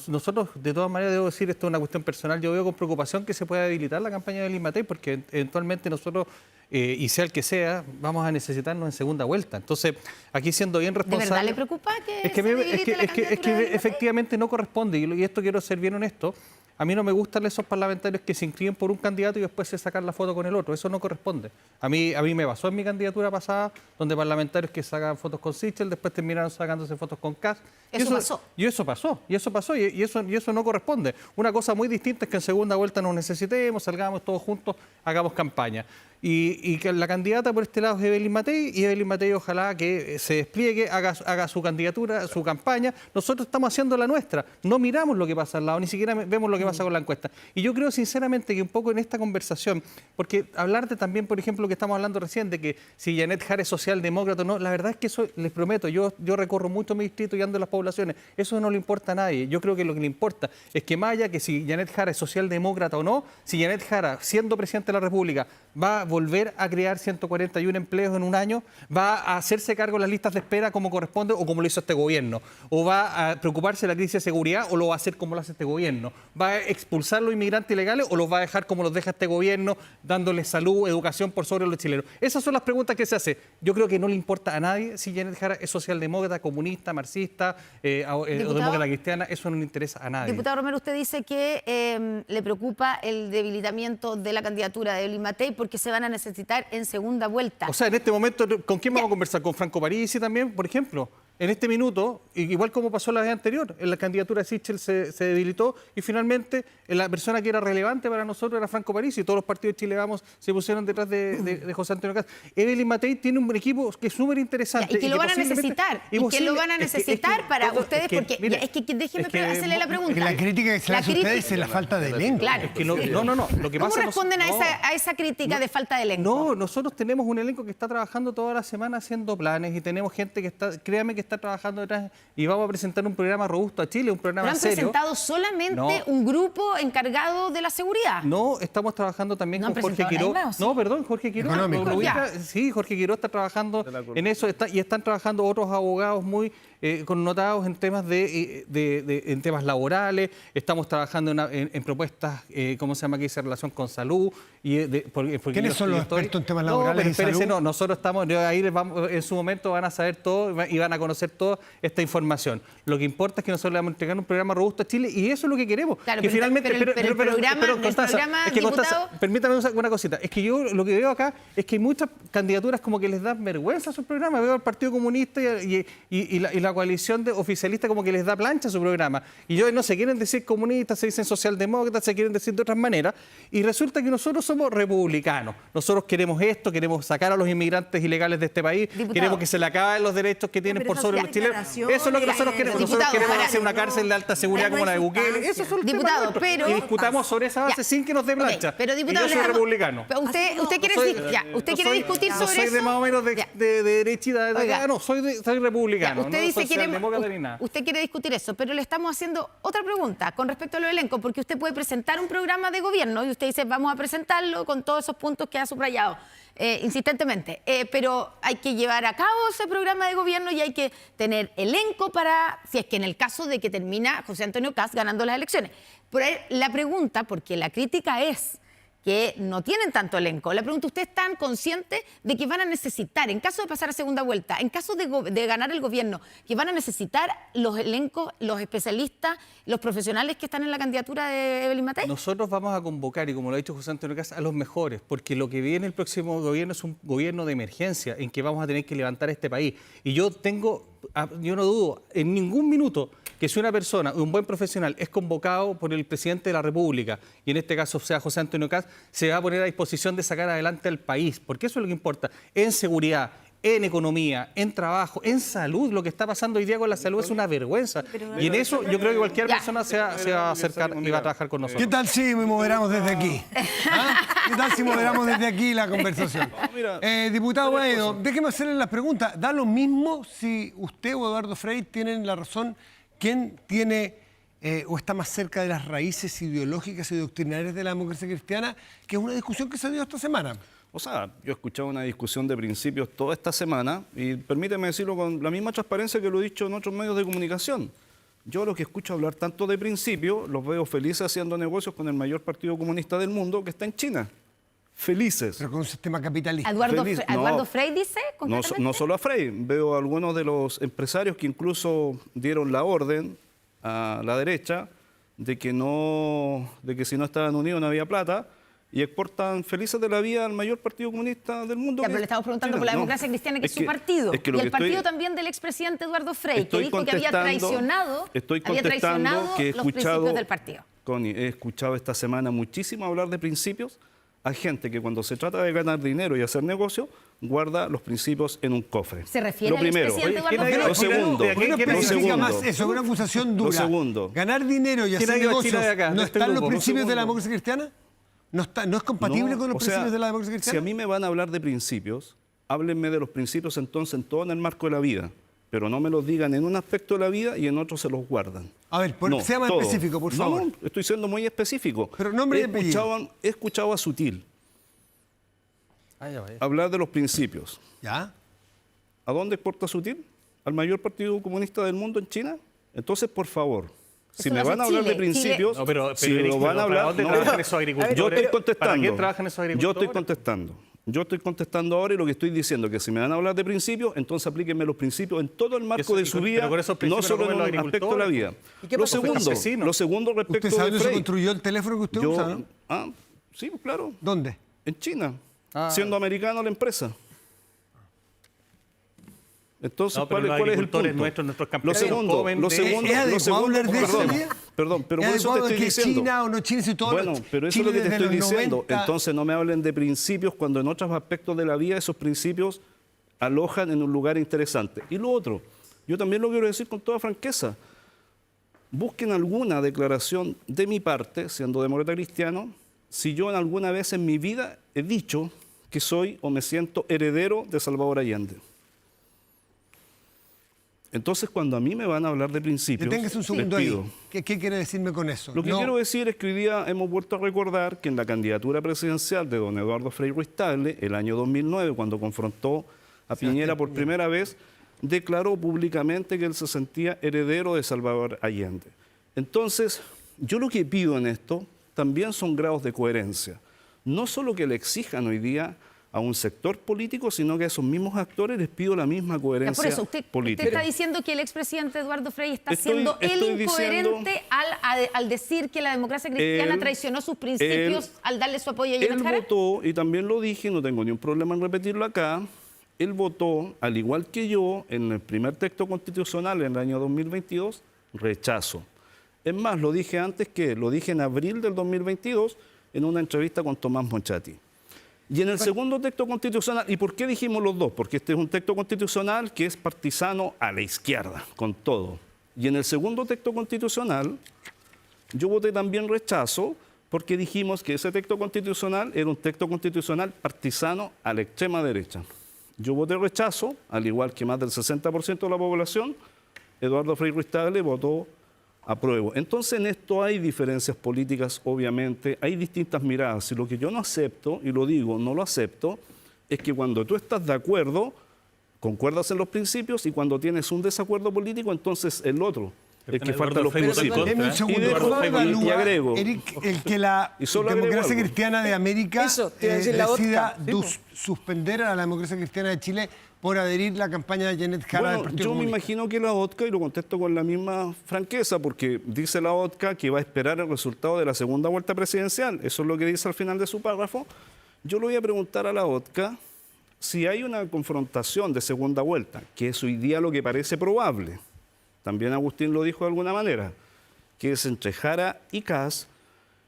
Nosotros, de todas maneras, debo decir, esto es una cuestión personal, yo veo con preocupación que se pueda debilitar la campaña de Evelyn Matei, porque eventualmente nosotros, y sea el que sea, vamos a necesitarnos en segunda vuelta. Entonces, aquí siendo bien ¿De responsable... verdad le preocupa que se debilite la candidatura de que Evelyn Matei? efectivamente no corresponde, y esto quiero ser bien honesto. A mí no me gustan esos parlamentarios que se inscriben por un candidato y después se sacan la foto con el otro. Eso no corresponde. A mí me basó en mi candidatura pasada, donde parlamentarios que sacan fotos con Sichel, después terminaron sacándose fotos con Kast. Eso pasó. Y eso no corresponde. Una cosa muy distinta es que en segunda vuelta nos necesitemos, salgamos todos juntos, hagamos campaña. Y que la candidata por este lado es Evelyn Matei, y Evelyn Matei ojalá que se despliegue, haga su candidatura, su campaña. Nosotros estamos haciendo la nuestra, no miramos lo que pasa al lado, ni siquiera vemos lo que pasa con la encuesta. Y yo creo sinceramente que un poco en esta conversación, porque hablar de también, por ejemplo, lo que estamos hablando recién, de que si Janet Jara es socialdemócrata o no, la verdad es que eso, les prometo, yo recorro mucho mi distrito y ando en las poblaciones, eso no le importa a nadie. Yo creo que lo que le importa es que más allá que si Janet Jara es socialdemócrata o no, si Janet Jara, siendo presidente de la República, va a volver a crear 141 empleos en un año, va a hacerse cargo de las listas de espera como corresponde o como lo hizo este gobierno, o va a preocuparse de la crisis de seguridad o lo va a hacer como lo hace este gobierno, va a expulsar a los inmigrantes ilegales o los va a dejar como los deja este gobierno, dándoles salud, educación por sobre los chilenos. Esas son las preguntas que se hacen. Yo creo que no le importa a nadie si Janet Jara es socialdemócrata, comunista, marxista o demócrata cristiana, eso no le interesa a nadie. Diputado Romero, usted dice que le preocupa el debilitamiento de la candidatura de Evelyn Matei porque se van a necesitar en segunda vuelta. O sea, en este momento, ¿con quién vamos a conversar? ¿Con Franco Parisi también, por ejemplo? En este minuto, igual como pasó la vez anterior, en la candidatura de Sichel se debilitó y finalmente la persona que era relevante para nosotros era Franco Parisi y todos los partidos de Chile Vamos se pusieron detrás de José Antonio Kast. Evelyn Matei tiene un equipo que es súper interesante. Y que lo van a necesitar. Y que lo van a necesitar para ustedes, porque es que déjeme hacerle la pregunta. Que la crítica que se le hace a ustedes es la falta de elenco. Claro. Es que no. Lo que ¿Cómo pasa responden a esa crítica de falta de elenco? No, nosotros tenemos un elenco que está trabajando toda la semana haciendo planes y tenemos gente que está, créame que está trabajando detrás y vamos a presentar un programa robusto a Chile, un programa ¿Pero han serio. presentado solamente un grupo encargado de la seguridad? No, estamos trabajando también con Jorge Quiró. No, perdón, Jorge Quiró. Sí, Jorge Quiró está trabajando en eso y están trabajando otros abogados muy connotados en temas en temas laborales. Estamos trabajando en propuestas, ¿cómo se llama? Que dice relación con salud. ¿Quiénes son los expertos en temas laborales y salud? No, nosotros estamos, ahí en su momento van a saber todo y van a conocer toda esta información. Lo que importa es que nosotros le vamos a entregar un programa robusto a Chile y eso es lo que queremos. Claro, que finalmente, pero el programa, Constanza, permítame una cosita. Es que yo lo que veo acá es que hay muchas candidaturas como que les dan vergüenza a sus programas. Veo al Partido Comunista y la coalición de oficialista como que les da plancha a su programa. Y ellos no se quieren decir comunistas, se dicen socialdemócratas, se quieren decir de otras maneras. Y resulta que nosotros somos republicanos.Nosotros queremos esto, queremos sacar a los inmigrantes ilegales de este país, queremos que se le acaben los derechos que tienen por sobre los chilenos. Eso es lo que nosotros queremos. Nosotros queremos hacer una cárcel de alta seguridad como la de Bukele. Eso son los temas nuestros. Y discutamos sobre esa base sin que nos dé plancha. Pero diputado, y yo soy republicano. ¿Usted quiere discutir sobre eso? No soy de más o menos de derechita, no, soy republicano. Usted dice usted quiere discutir eso, pero le estamos haciendo otra pregunta con respecto a lo elenco, porque usted puede presentar un programa de gobierno y usted dice vamos a presentarlo con todos esos puntos que ha subrayado insistentemente, pero hay que llevar a cabo ese programa de gobierno y hay que tener elenco para, si es que en el caso de que termina José Antonio Kast ganando las elecciones. Por ahí la pregunta, porque la crítica es que no tienen tanto elenco. La pregunta, ¿ustedes están conscientes de que van a necesitar, en caso de pasar a segunda vuelta, en caso de ganar el gobierno, que van a necesitar los elencos, los especialistas, los profesionales que están en la candidatura de Evelyn Matei? Nosotros vamos a convocar, y como lo ha dicho José Antonio Kast, a los mejores, porque lo que viene el próximo gobierno es un gobierno de emergencia en que vamos a tener que levantar este país. Y yo no dudo en ningún minuto que si una persona, un buen profesional, es convocado por el presidente de la República, y en este caso sea José Antonio Kast, se va a poner a disposición de sacar adelante al país, porque eso es lo que importa, en seguridad, en economía, en trabajo, en salud. Lo que está pasando hoy día con la salud es una vergüenza. Y en eso yo creo que cualquier persona se va a acercar y va a trabajar con nosotros. ¿Qué tal si moderamos desde aquí? ¿Qué tal si moderamos desde aquí la conversación? Diputado Guaido, déjeme hacerle las preguntas. ¿Da lo mismo si usted o Eduardo Frei tienen la razón? ¿Quién tiene o está más cerca de las raíces ideológicas y doctrinarias de la democracia cristiana? Que es una discusión que se dio esta semana. O sea, yo he escuchado una discusión de principios toda esta semana y permíteme decirlo con la misma transparencia que lo he dicho en otros medios de comunicación. Yo a los que escucho hablar tanto de principios, los veo felices haciendo negocios con el mayor partido comunista del mundo, que está en China. Felices. Pero con un sistema capitalista. Feliz. Eduardo No. Frei dice, No, concretamente. no solo a Frei, veo a algunos de los empresarios que incluso dieron la orden a la derecha de que si no estaban unidos no había plata, y exportan felices de la vida al mayor partido comunista del mundo. Ya, que pero le es estamos preguntando China. por la No, democracia cristiana, que es su que- partido. es que lo Y que el partido estoy- también del expresidente Eduardo Frei, que Estoy dijo que había traicionado, estoy había contestando traicionado que he los principios escuchado, del partido. Connie, he escuchado esta semana muchísimo hablar de principios a gente que cuando se trata de ganar dinero y hacer negocio, guarda los principios en un cofre. ¿Se refiere Lo al primero. expresidente Oye, Eduardo ¿quién Frei? Lo segundo. ¿De ¿Por qué no quién especifica segundo. más eso? Es una acusación dura. segundo. Ganar dinero y ¿Quién hacer ha ido a negocios China de acá, no de este están los grupo? principios de la segundo. democracia cristiana. ¿No es compatible No, con los o sea, principios de la democracia Si cristiana? a mí me van a hablar de principios, háblenme de los principios entonces en todo en el marco de la vida, pero no me los digan en un aspecto de la vida y en otro se los guardan. A ver, sea más todo. específico, por No, favor. No, estoy siendo muy específico. Pero nombre y apellido. He escuchado a Sutil Ya vaya. hablar de los principios. ¿Ya? ¿A dónde exporta Sutil? ¿Al mayor partido comunista del mundo en China? Entonces, por favor, si Eso me lo van a hace hablar de Chile. principios, No, pero si Eric, lo van a ¿para hablar... dónde no, trabajan esos agricultores? yo estoy contestando. ¿Para qué trabajan esos Yo agricultores? estoy contestando. Yo estoy contestando ahora y lo que estoy diciendo es que si me van a hablar de principios, entonces aplíquenme los principios en todo el marco Eso, de y su con- vida, pero con esos no principios solo no en comen un los aspecto de la vida. ¿Y qué Lo pasó con segundo, campesinos? lo segundo respecto ¿Usted sabe de dónde se Frei. construyó el teléfono que usted usa, no? Sí, claro, ¿Dónde? en China, siendo americano la empresa. Entonces, No, pero los ¿cuál es el agricultores punto? nuestros, nuestros Lo campesinos segundo, comen lo de- segundo, ¿Es adecuado hablar de eso, Elías? perdón, pero ¿Es por eso te adecuado estoy que diciendo. China o no China si todo Bueno, pero eso es lo que te Chile estoy desde los diciendo. 90? Entonces no me hablen de principios cuando en otros aspectos de la vida esos principios alojan en un lugar interesante. Y lo otro, yo también lo quiero decir con toda franqueza. Busquen alguna declaración de mi parte, siendo demócrata cristiano, si yo en alguna vez en mi vida he dicho que soy o me siento heredero de Salvador Allende. Entonces, cuando a mí me van a hablar de principios, Deténgase un les segundo ahí. pido. ¿Qué quiere decirme con eso? Lo que No, quiero decir es que hoy día hemos vuelto a recordar que en la candidatura presidencial de don Eduardo Frei Ruiz-Tagle, el año 2009, cuando confrontó a Piñera por primera vez, declaró públicamente que él se sentía heredero de Salvador Allende. Entonces, yo lo que pido en esto también son grados de coherencia. No solo que le exijan hoy día a un sector político, sino que a esos mismos actores les pido la misma Ya, coherencia por eso, usted política. está diciendo que el expresidente Eduardo Frei está Estoy- siendo él estoy incoherente diciendo- al decir que la democracia cristiana Él- traicionó sus principios al darle su apoyo a Janet Él Jara. votó, y también lo dije, no tengo ni un problema en repetirlo acá, él votó, al igual que yo, en el primer texto constitucional en el año 2022, rechazo. Es más, lo dije antes lo dije en abril del 2022 en una entrevista con Tomás Mochati. Y en el segundo texto constitucional, ¿y por qué dijimos los dos? Porque este es un texto constitucional que es partisano a la izquierda, con todo. Y en el segundo texto constitucional, yo voté también rechazo porque dijimos que ese texto constitucional era un texto constitucional partisano a la extrema derecha. Yo voté rechazo, al igual que más del 60% de la población. Eduardo Frei Ruiz-Tagle votó apruebo. Entonces en esto hay diferencias políticas, obviamente, hay distintas miradas. Y lo que yo no acepto, y lo digo, no lo acepto, es que cuando tú estás de acuerdo, concuerdas en los principios, y cuando tienes un desacuerdo político, entonces el otro, el que Eduardo falta los Frei votó en principios. contra, Deme un ¿eh? segundo. Y dejo- ¿Cómo y evalúa, agrego. Eric, el que la Y solo agrego democracia algo. cristiana de América Eso, te iba a decir la decida vodka. Sí, pues. suspender a la democracia cristiana de Chile por adherir la campaña de Janet Jara del Bueno, Partido yo me Comunista? imagino que la OTCA, y lo contesto con la misma franqueza, porque dice la OTCA que va a esperar el resultado de la segunda vuelta presidencial. Eso es lo que dice al final de su párrafo. Yo le voy a preguntar a la OTCA si hay una confrontación de segunda vuelta, que es hoy día lo que parece probable. También Agustín lo dijo de alguna manera, que es entre Jara y Kast.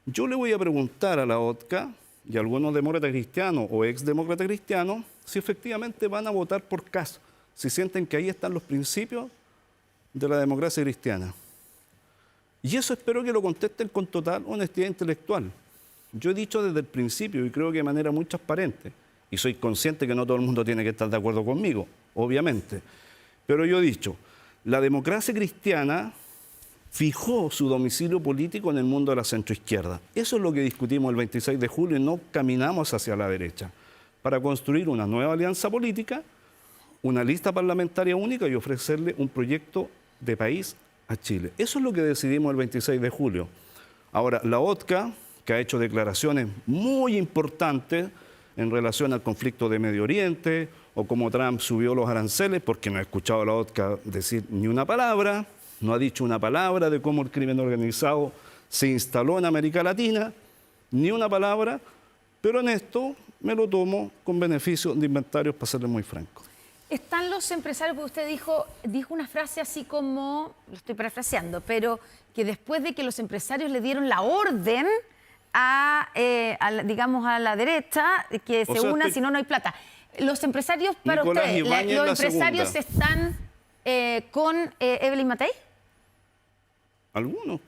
Yo le voy a preguntar a la OTCA y a algunos demócratas cristianos o exdemócratas cristianos si efectivamente van a votar por Kast, si sienten que ahí están los principios de la democracia cristiana. Y eso espero que lo contesten con total honestidad intelectual. Yo he dicho desde el principio, y creo que de manera muy transparente, y soy consciente que no todo el mundo tiene que estar de acuerdo conmigo, obviamente, pero yo he dicho, la democracia cristiana fijó su domicilio político en el mundo de la centroizquierda. Eso es lo que discutimos el 26 de julio y no caminamos hacia la derecha, para construir una nueva alianza política, una lista parlamentaria única y ofrecerle un proyecto de país a Chile. Eso es lo que decidimos el 26 de julio. Ahora, la OTCA, que ha hecho declaraciones muy importantes en relación al conflicto de Medio Oriente, o cómo Trump subió los aranceles, porque no he escuchado a la OTCA decir ni una palabra, no ha dicho una palabra de cómo el crimen organizado se instaló en América Latina, ni una palabra, pero en esto me lo tomo con beneficio de inventarios, para serle muy franco. Están los empresarios, porque usted dijo una frase así como, lo estoy parafraseando, pero que después de que los empresarios le dieron la orden digamos, a la derecha, que se unan, si no, no hay plata. Los empresarios, para Nicolás ustedes, Ibáñez, ¿los la empresarios segunda. están con Evelyn Matei? Algunos.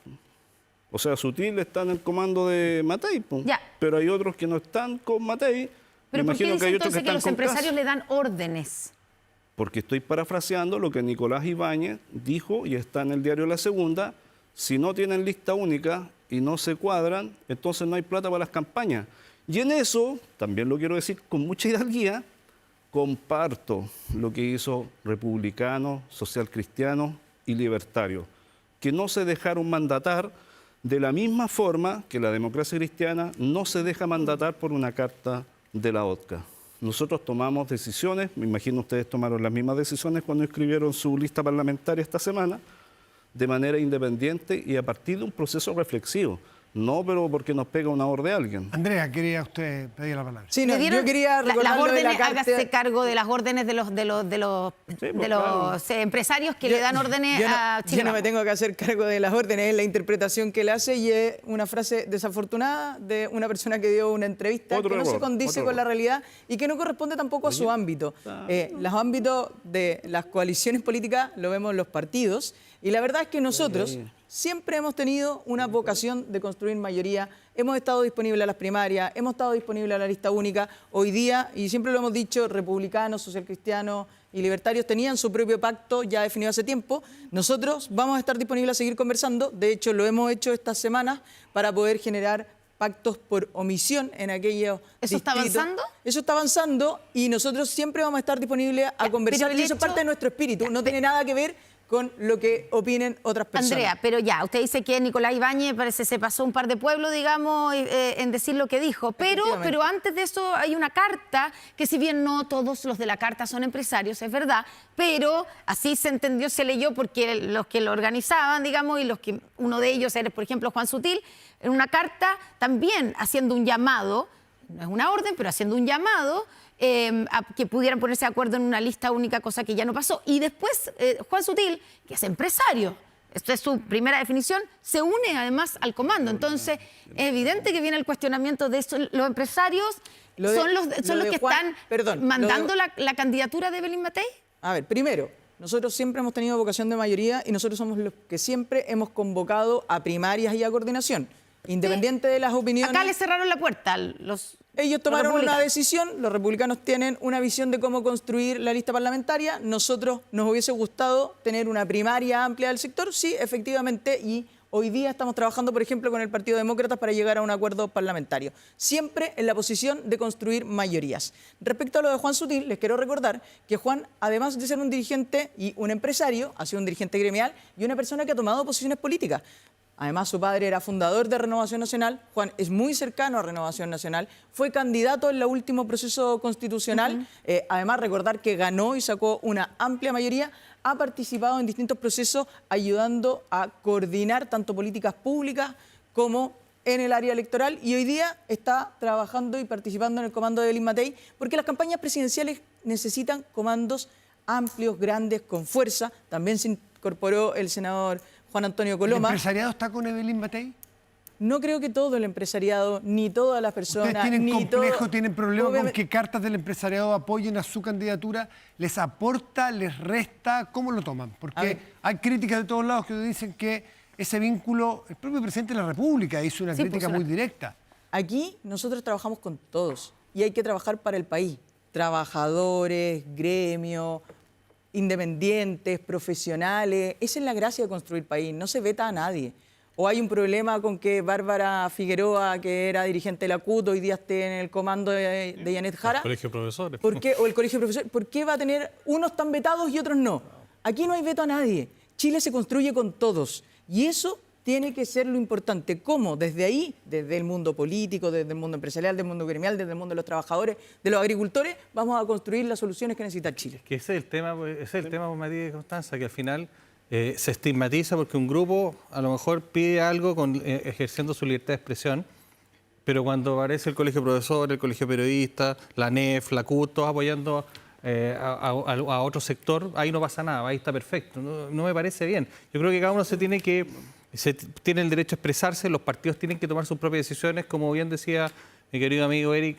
O sea, Sutil está en el comando de Matei, po. Ya. Pero hay otros que no están con Matei. ¿Pero Me por qué imagino que dice hay otros que entonces que están los con empresarios Kast. le dan órdenes? Porque estoy parafraseando lo que Nicolás Ibáñez dijo y está en el diario La Segunda. Si no tienen lista única y no se cuadran, entonces no hay plata para las campañas. Y en eso, también lo quiero decir con mucha hidalguía, comparto lo que hizo republicanos, socialcristianos y libertarios, que no se dejaron mandatar de la misma forma que la democracia cristiana no se deja mandatar por una carta de la OTCA. Nosotros tomamos decisiones, me imagino ustedes tomaron las mismas decisiones cuando escribieron su lista parlamentaria esta semana, de manera independiente y a partir de un proceso reflexivo. No, pero porque nos pega una orden de alguien. Andrea, quería usted pedir la palabra. Sí, no, Le dieron yo quería las recordar lo de la órdenes, carta. hágase cargo de las órdenes de los claro. empresarios que le dan órdenes a Chile. Yo no me Vamos. tengo que hacer cargo de las órdenes, es la interpretación que él hace y es una frase desafortunada de una persona que dio una entrevista Otro que no se error, condice otro con la error. realidad y que no corresponde tampoco a su ámbito. Los ámbitos de las coaliciones políticas lo vemos en los partidos y la verdad es que nosotros siempre hemos tenido una vocación de construir mayoría. Hemos estado disponibles a las primarias, hemos estado disponibles a la lista única. Hoy día, y siempre lo hemos dicho, republicanos, socialcristianos y libertarios tenían su propio pacto ya definido hace tiempo. Nosotros vamos a estar disponibles a seguir conversando. De hecho, lo hemos hecho estas semanas para poder generar pactos por omisión en aquellos ¿Eso está distritos. avanzando? Eso está avanzando y nosotros siempre vamos a estar disponibles a conversar. pero el Y eso es hecho- parte de nuestro espíritu. No tiene nada que ver con lo que opinen otras personas. Andrea, pero ya, usted dice que Nicolás Ibáñez parece se pasó un par de pueblos, digamos, en decir lo que dijo. Pero antes de eso hay una carta, que si bien no todos los de la carta son empresarios, es verdad, pero así se entendió, se leyó porque los que lo organizaban, digamos, y los que uno de ellos era, por ejemplo, Juan Sutil, en una carta también haciendo un llamado, no es una orden, pero haciendo un llamado, a que pudieran ponerse de acuerdo en una lista única, cosa que ya no pasó. Y después Juan Sutil, que es empresario, esto es su primera definición, se une además al comando. Entonces, es evidente que viene el cuestionamiento de eso. Los empresarios Lo de- son los lo de que Juan- están perdón, mandando lo de- la candidatura de Evelyn Matei. A ver, primero, nosotros siempre hemos tenido vocación de mayoría y nosotros somos los que siempre hemos convocado a primarias y a coordinación. Independiente de las opiniones. Acá le cerraron la puerta Ellos tomaron una republicanos. decisión, los republicanos tienen una visión de cómo construir la lista parlamentaria. Nosotros nos hubiese gustado tener una primaria amplia del sector, sí, efectivamente, y hoy día estamos trabajando, por ejemplo, con el Partido Demócrata para llegar a un acuerdo parlamentario. Siempre en la posición de construir mayorías. Respecto a lo de Juan Sutil, les quiero recordar que Juan, además de ser un dirigente y un empresario, ha sido un dirigente gremial y una persona que ha tomado posiciones políticas. Además, su padre era fundador de Renovación Nacional. Juan es muy cercano a Renovación Nacional. Fue candidato en el último proceso constitucional. Además, recordar que ganó y sacó una amplia mayoría. Ha participado en distintos procesos ayudando a coordinar tanto políticas públicas como en el área electoral. Y hoy día está trabajando y participando en el comando de Evelyn Matei porque las campañas presidenciales necesitan comandos amplios, grandes, con fuerza. También se incorporó el senador Juan Antonio ¿El Coloma. empresariado está con Evelyn Matei? No creo que todo el empresariado, ni todas las personas... ¿Ustedes tienen ni complejo, todo- tienen problema con Obviamente- que cartas del empresariado apoyen a su candidatura? ¿Les aporta, les resta? ¿Cómo lo toman? A Porque ver. hay críticas de todos lados que dicen que ese vínculo, el propio presidente de la República hizo una Sí, crítica pues, muy directa. Aquí nosotros trabajamos con todos y hay que trabajar para el país. Trabajadores, gremios, independientes, profesionales. Esa es la gracia de construir país, no se veta a nadie. O hay un problema con que Bárbara Figueroa, que era dirigente de la CUT, hoy día esté en el comando de Janet Jara. Colegio de Profesores. ¿Por qué? O el colegio de profesores. ¿Por qué va a tener unos tan vetados y otros no? Aquí no hay veto a nadie. Chile se construye con todos y eso tiene que ser lo importante. ¿Cómo? Desde ahí, desde el mundo político, desde el mundo empresarial, del mundo gremial, desde el mundo de los trabajadores, de los agricultores, vamos a construir las soluciones que necesita Chile. Que ese es el tema, María y Constanza, que al final se estigmatiza porque un grupo a lo mejor pide algo ejerciendo su libertad de expresión, pero cuando aparece el Colegio de Profesores, el Colegio de Periodistas, la NEF, la CUT, todos apoyando a otro sector, ahí no pasa nada, ahí está perfecto. No me parece bien. Yo creo que cada uno tiene el derecho a expresarse, los partidos tienen que tomar sus propias decisiones, como bien decía mi querido amigo Eric,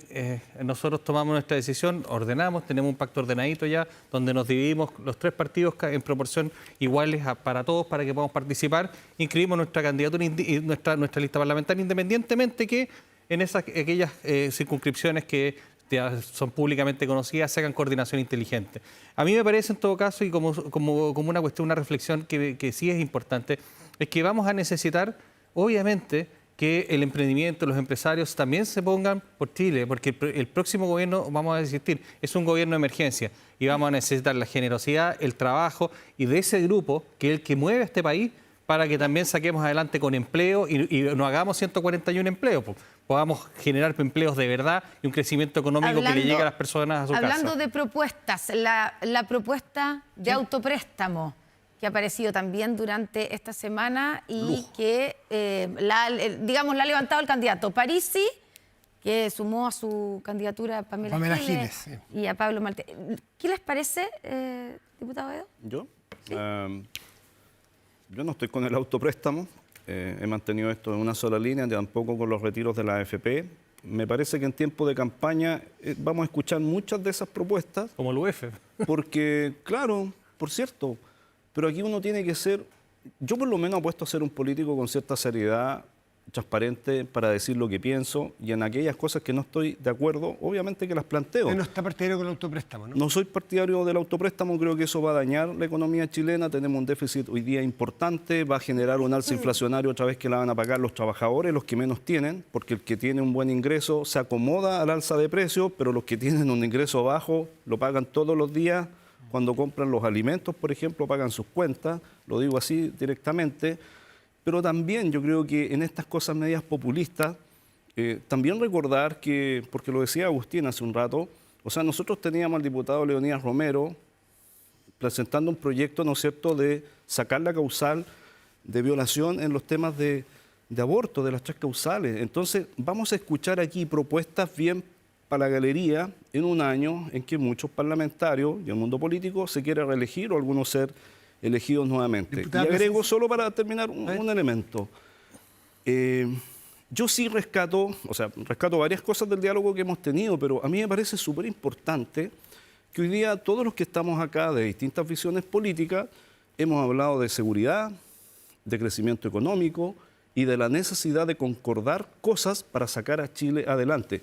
nosotros tomamos nuestra decisión, ordenamos, tenemos un pacto ordenadito ya, donde nos dividimos los 3 partidos en proporción iguales para todos, para que podamos participar, inscribimos nuestra candidatura y nuestra lista parlamentaria, independientemente que en aquellas circunscripciones que son públicamente conocidas, se hagan coordinación inteligente. A mí me parece en todo caso, y como una cuestión, una reflexión que sí es importante, es que vamos a necesitar, obviamente, que el emprendimiento, los empresarios también se pongan por Chile, porque el próximo gobierno, vamos a insistir, es un gobierno de emergencia y vamos a necesitar la generosidad, el trabajo y de ese grupo que es el que mueve a este país para que también saquemos adelante con empleo y no hagamos 141 empleos, podamos generar empleos de verdad y un crecimiento económico que le llegue a las personas a su casa. Hablando de propuestas, la propuesta de autopréstamo que ha aparecido también durante esta semana y que la ha levantado el candidato Parisi, que sumó a su candidatura a Pamela Giles sí. y a Pablo Maltés. ¿Qué les parece, diputado Edo? ¿Yo? ¿Sí? Yo no estoy con el autopréstamo. He mantenido esto en una sola línea, tampoco con los retiros de la AFP. Me parece que en tiempo de campaña vamos a escuchar muchas de esas propuestas. Como el UF. Porque, claro, por cierto, pero aquí uno tiene que ser, yo por lo menos apuesto a ser un político con cierta seriedad, transparente, para decir lo que pienso, y en aquellas cosas que no estoy de acuerdo, obviamente que las planteo. Usted no está partidario con el autopréstamo, ¿no? No soy partidario del autopréstamo, creo que eso va a dañar la economía chilena, tenemos un déficit hoy día importante, va a generar un alza inflacionario otra vez que la van a pagar los trabajadores, los que menos tienen, porque el que tiene un buen ingreso se acomoda al alza de precios, pero los que tienen un ingreso bajo lo pagan todos los días. Cuando compran los alimentos, por ejemplo, pagan sus cuentas, lo digo así directamente, pero también yo creo que en estas cosas medias populistas, también recordar que, porque lo decía Agustín hace un rato, o sea, nosotros teníamos al diputado Leonidas Romero presentando un proyecto, ¿no es cierto?, de sacar la causal de violación en los temas de aborto, de las 3 causales. Entonces, vamos a escuchar aquí propuestas bien para la galería en un año en que muchos parlamentarios y el mundo político se quiere reelegir o algunos ser elegidos nuevamente. Diputada, y agrego solo para terminar un elemento. Yo sí rescato varias cosas del diálogo que hemos tenido, pero a mí me parece súper importante que hoy día todos los que estamos acá de distintas visiones políticas hemos hablado de seguridad, de crecimiento económico y de la necesidad de concordar cosas para sacar a Chile adelante.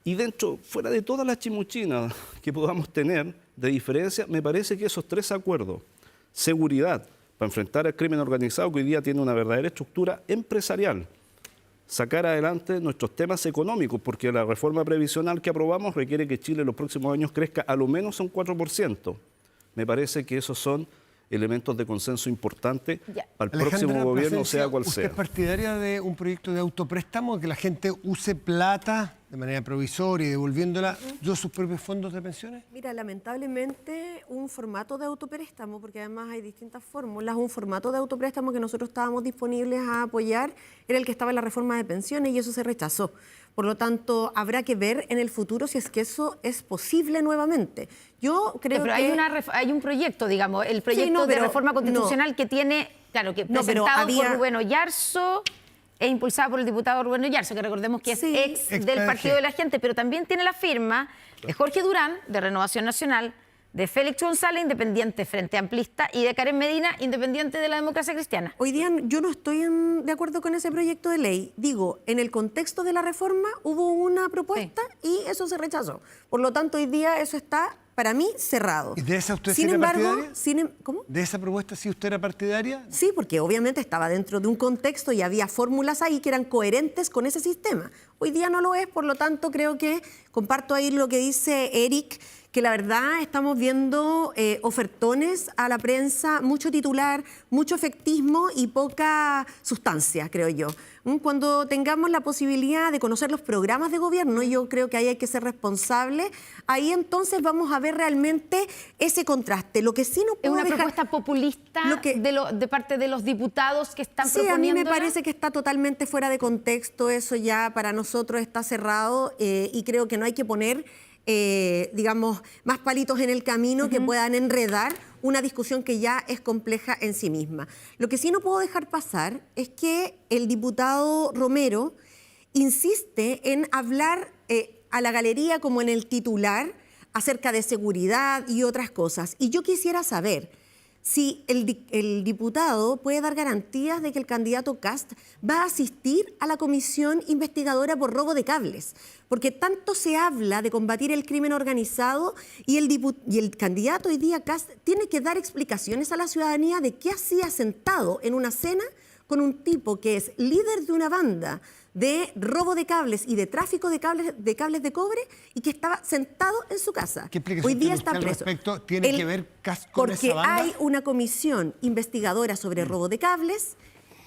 Y fuera de todas las chimuchinas que podamos tener de diferencia, me parece que esos 3 acuerdos, seguridad, para enfrentar al crimen organizado que hoy día tiene una verdadera estructura empresarial, sacar adelante nuestros temas económicos, porque la reforma previsional que aprobamos requiere que Chile en los próximos años crezca a lo menos un 4%. Me parece que esos son elementos de consenso importantes para el próximo gobierno, sea cual sea. ¿Usted es partidaria de un proyecto de autopréstamo, que la gente use plata de manera provisoria y devolviéndola de sus propios fondos de pensiones? Mira, lamentablemente un formato de autopréstamo, porque además hay distintas fórmulas, un formato de autopréstamo que nosotros estábamos disponibles a apoyar era el que estaba en la reforma de pensiones y eso se rechazó. Por lo tanto, habrá que ver en el futuro si es que eso es posible nuevamente. Yo creo pero que... hay un proyecto, digamos, el proyecto de reforma constitucional que tiene, claro, que presentado por Rubén Oyarzo e impulsado por el diputado Rubén Oyarzo, que recordemos que es ex del Partido de la Gente, pero también tiene la firma de Jorge Durán, de Renovación Nacional, de Félix González, independiente Frente Amplista, y de Karen Medina, independiente de la Democracia Cristiana. Hoy día yo no estoy de acuerdo con ese proyecto de ley. Digo, en el contexto de la reforma hubo una propuesta y eso se rechazó. Por lo tanto, hoy día eso está, para mí, cerrado. ¿Y de esa usted Sin sí era embargo, partidaria? ¿Cómo? ¿De esa propuesta sí usted era partidaria? Sí, porque obviamente estaba dentro de un contexto y había fórmulas ahí que eran coherentes con ese sistema. Hoy día no lo es, por lo tanto creo que comparto ahí lo que dice Eric, que la verdad estamos viendo ofertones a la prensa, mucho titular, mucho efectismo y poca sustancia, creo yo. Cuando tengamos la posibilidad de conocer los programas de gobierno, yo creo que ahí hay que ser responsable, ahí entonces vamos a ver realmente ese contraste. Lo que sí no ¿Es puedo una dejar... propuesta populista de parte de los diputados que están Sí, a mí proponiendo? me parece que está totalmente fuera de contexto, eso ya para nosotros está cerrado y creo que no hay que poner, digamos, más palitos en el camino que puedan enredar una discusión que ya es compleja en sí misma. Lo que sí no puedo dejar pasar es que el diputado Romero insiste en hablar a la galería como en el titular acerca de seguridad y otras cosas. Y yo quisiera saber si el diputado puede dar garantías de que el candidato Kast va a asistir a la comisión investigadora por robo de cables, porque tanto se habla de combatir el crimen organizado y el candidato hoy día Kast tiene que dar explicaciones a la ciudadanía de qué hacía sentado en una cena con un tipo que es líder de una banda de robo de cables y de tráfico de cables de cobre y que estaba sentado en su casa. ¿Qué explicación Hoy día tiene está usted al preso. respecto? ¿Tiene que ver Kast con Porque esa banda? hay una comisión investigadora sobre robo de cables.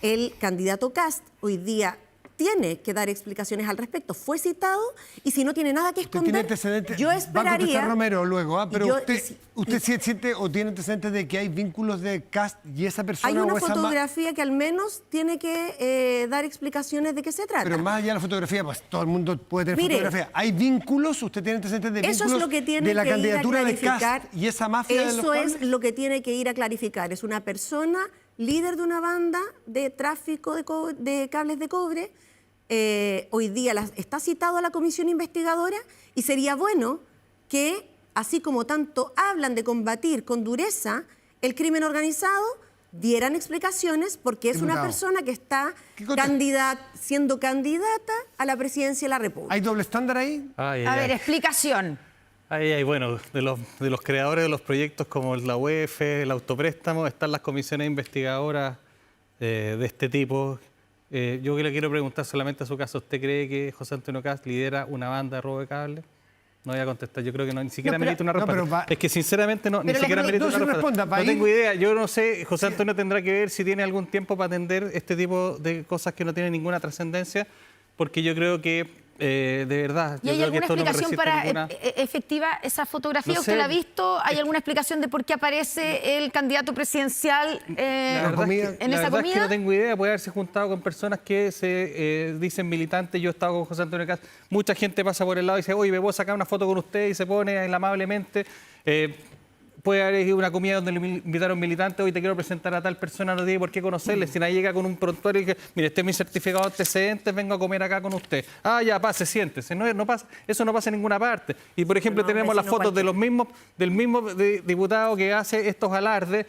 El candidato Kast hoy día tiene que dar explicaciones al respecto. Fue citado y si no tiene nada que Usted tiene esconder, antecedentes, yo va a contestar esperaría... Romero luego, pero yo- usted sí siente o tiene antecedentes de que hay vínculos de Kast y esa persona Hay una o esa fotografía que al menos tiene que dar explicaciones de qué se trata. Pero más allá de la fotografía, pues todo el mundo puede tener Mire, fotografía. ¿Hay vínculos? ¿Usted tiene antecedentes de Eso vínculos es lo que tiene de la que ir a candidatura de clarificar. Kast y esa mafia de los Eso es cables? lo que tiene que ir a clarificar. Es una persona líder de una banda de tráfico de cables de cobre. Hoy día está citado a la comisión investigadora y sería bueno que, así como tanto hablan de combatir con dureza el crimen organizado, dieran explicaciones porque es una Diputado, persona que está ¿qué cosa? siendo candidata a la presidencia de la República. ¿Hay doble estándar ahí? Ay, A ay, ver, ay. explicación. Bueno, de los creadores de los proyectos como la UEF, el autopréstamo, están las comisiones investigadoras de este tipo. Yo le quiero preguntar solamente a su caso, ¿usted cree que José Antonio Kast lidera una banda de robo de cable? No voy a contestar, yo creo que no, ni siquiera merita una no, respuesta. pero va- Es que sinceramente ni Pero siquiera merita no una se respuesta. responda, va No ahí. tengo idea, yo no sé, José Antonio tendrá que ver si tiene algún tiempo para atender este tipo de cosas que no tienen ninguna trascendencia, porque yo creo que, de verdad, ¿Y yo hay creo que alguna esto no me explicación resiste para ninguna... efectiva esa fotografía? No ¿Usted sé. la ha visto? ¿Hay alguna explicación de por qué aparece el candidato presidencial La verdad comida- es que- en la esa verdad es que comida? no tengo idea, puede haberse juntado con personas que se dicen militantes. Yo he estado con José Antonio Kast, mucha gente pasa por el lado y dice, oye, me puedo sacar una foto con usted, y se pone amablemente. Puede haber ido a una comida donde le invitaron militantes, hoy te quiero presentar a tal persona, no tiene por qué conocerle. Si nadie llega con un prontuario y dice, mire, este es mi certificado de antecedentes, vengo a comer acá con usted. Ah, ya, pase, siéntese. No pasa, eso no pasa en ninguna parte. Y, por ejemplo, No, tenemos las vecino fotos de del mismo diputado que hace estos alardes,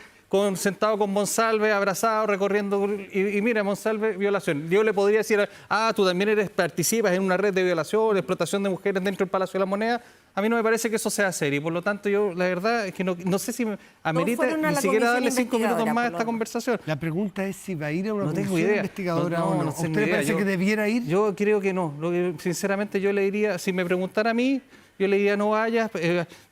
sentado con Monsalve, abrazado, recorriendo, y mira, Monsalve, violación. Yo le podría decir, tú también participas en una red de violación, de explotación de mujeres dentro del Palacio de la Moneda. A mí no me parece que eso sea serio, y por lo tanto yo, la verdad, es que no sé si me amerita fueron a ni la siquiera comisión darle 5 minutos investigadora, más a por esta lo- conversación. La pregunta es si va a ir a una No tengo comisión idea. investigadora o no. ¿A tengo usted le idea. parece que debiera ir? Yo creo que no. Sinceramente yo le diría, si me preguntara a mí, yo le diría no vayas,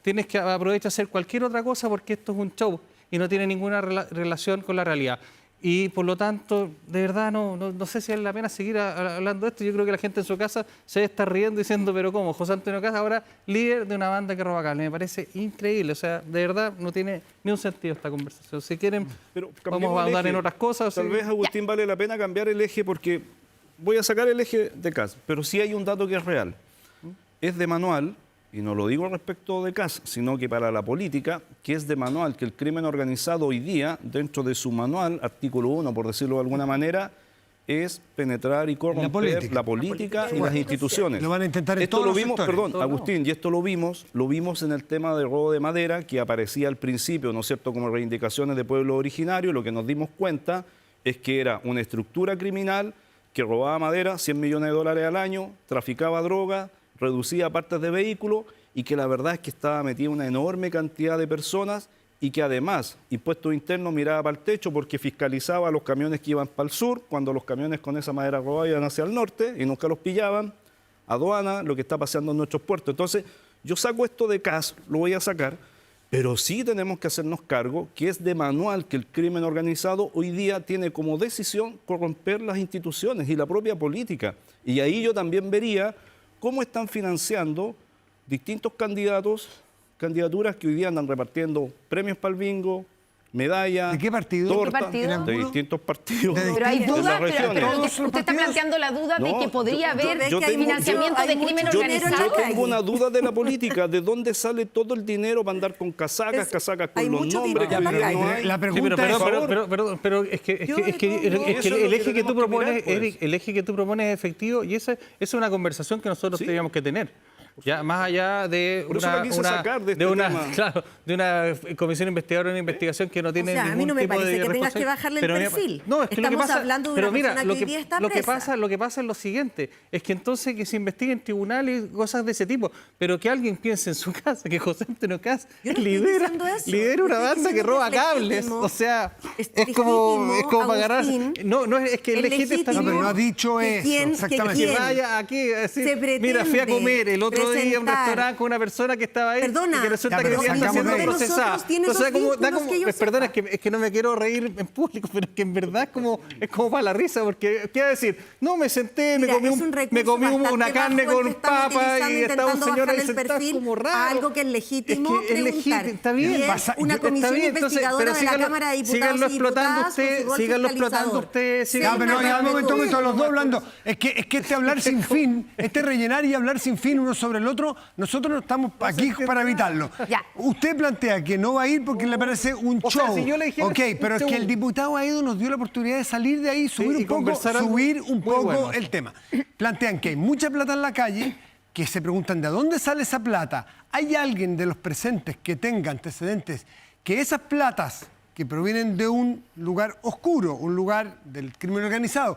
tienes que aprovechar a hacer cualquier otra cosa porque esto es un show y no tiene ninguna relación con la realidad. Y por lo tanto, de verdad, no sé si vale la pena seguir hablando de esto. Yo creo que la gente en su casa se está riendo diciendo, pero ¿cómo? José Antonio Kast ahora líder de una banda que roba cables. Me parece increíble. O sea, de verdad, no tiene ni un sentido esta conversación. Si quieren, Pero vamos cambiemos a el hablar eje. en otras cosas. Tal sí. vez, Agustín, vale la pena cambiar el eje porque voy a sacar el eje de Kast, pero sí hay un dato que es real. Es de manual, y no lo digo respecto de Kast, sino que para la política, que es de manual, que el crimen organizado hoy día, dentro de su manual, artículo 1, por decirlo de alguna manera, es penetrar y corromper política. la política y las instituciones. Lo van a intentar en Esto todos lo los vimos, sectores. perdón, Agustín, y esto lo vimos en el tema del robo de madera, que aparecía al principio, ¿no es cierto?, como reivindicaciones de pueblo originario. Lo que nos dimos cuenta es que era una estructura criminal que robaba madera, 100 millones de dólares al año, traficaba droga, reducía partes de vehículos, y que la verdad es que estaba metida una enorme cantidad de personas, y que además Impuestos Internos miraba para el techo porque fiscalizaba los camiones que iban para el sur, cuando los camiones con esa madera robada iban hacia el norte y nunca los pillaban. Aduana, lo que está pasando en nuestros puertos. Entonces, yo saco esto de CAS, lo voy a sacar, pero sí tenemos que hacernos cargo que es de manual que el crimen organizado hoy día tiene como decisión corromper las instituciones y la propia política. Y ahí yo también vería cómo están financiando distintos candidaturas que hoy día andan repartiendo premios para el bingo, medallas, ¿De qué partido? tortas, ¿De qué partido? ¿Eran de puros? distintos partidos. Pero hay de dudas, las pero regiones. Todos los usted está partidos. planteando la duda de No, que podría haber yo tengo- financiamiento hay de mucho crimen dinero organizado. en la Yo tengo una calle. duda de la política, de dónde sale todo el dinero para andar con casacas Hay con los mucho nombres dinero en la que calle. no hay. La Sí, pregunta pero, es... es que, Yo de todos modos- es que Eso es lo el que eje que tú tenemos que propones, mirar, pues. Eric, el eje que tú propones es efectivo y esa es una conversación que nosotros Sí. teníamos que tener. Ya más allá de Por eso la quise sacar de este una, tema. claro, de una comisión investigadora, una investigación que no tiene O sea, a mí ningún no me tipo de parece que tengas que responsabilidad. bajarle el Pero perfil. No, es que lo que Estamos pasa, hablando de pero una mira, persona que hoy día está lo que presa. pasa es lo siguiente, es que entonces que se investigue en tribunales cosas de ese tipo, pero que alguien piense en su casa que José Antonio Caz Yo no estoy lidera diciendo eso. una Estoy avanza que diciendo roba que es cables, legítimo. o sea, Es es como para agarrar. Agustín, No, es que el legítimo está No, pero no ha bien. dicho que eso, quien- exactamente. que Que quien vaya aquí a decir, se mira, fui a comer el otro día a un presentar- restaurante con una persona que estaba ahí Perdona, y que resulta Ya, que pero está sacamos siendo de ahí. procesada. Nosotros tiene Entonces, esos como, da vínculos como, que yo perdona, sepa. es que no me quiero reír en público, pero es que en verdad es como para la risa, porque ¿qué va a decir? No, me senté, Mira, me es un comí recurso una bastante carne bajo el con que estamos papa utilizando, y estaba un intentando señor ahí bajarle el sentado perfil como raro. a algo que es legítimo Es legítimo, preguntar. está bien. Y es Pasa- una está comisión bien, entonces, investigadora pero de la Cámara de Diputados síganlo y explotando Diputadas con su usted, rol síganlo explotando fiscalizador. usted, Sí, Ya, pero no, ya, un momento, los dos hablando. Recursos. Es que este hablar sin fin, este rellenar y hablar sin fin uno sobre el otro, nosotros no estamos aquí para evitarlo. Ya. Usted plantea que no va a ir porque le parece un O sea, show. si yo le dijera Ok, un pero es show. que el diputado Aedo nos dio la oportunidad de salir de ahí, subir y un poco, conversar algo subir un muy poco bueno. el tema. Plantean que hay mucha plata en la calle, que se preguntan de dónde sale esa plata. ¿Hay alguien de los presentes que tenga antecedentes que esas platas que provienen de un lugar oscuro, un lugar del crimen organizado,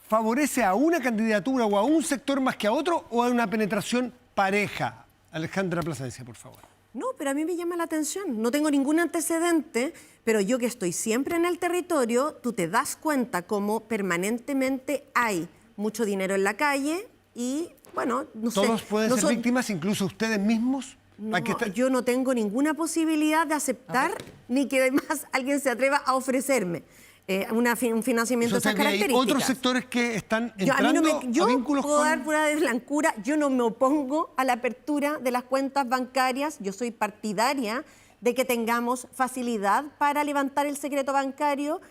favorece a una candidatura o a un sector más que a otro o a una penetración pareja? Alejandra Plasencia, por favor. No, pero a mí me llama la atención. No tengo ningún antecedente, pero yo que estoy siempre en el territorio, tú te das cuenta cómo permanentemente hay mucho dinero en la calle y, bueno, no sé. ¿Todos pueden no ser son- víctimas, incluso ustedes mismos? No, Hay que estar- yo no tengo ninguna posibilidad de aceptar ni que además alguien se atreva a ofrecerme un financiamiento de O sea, esas que hay características. otros sectores que están Yo, a mí entrando no me, yo a vínculos puedo con... dar prueba de blancura, yo no me opongo a la apertura de las cuentas bancarias, yo soy partidaria de que tengamos facilidad para levantar el secreto bancario,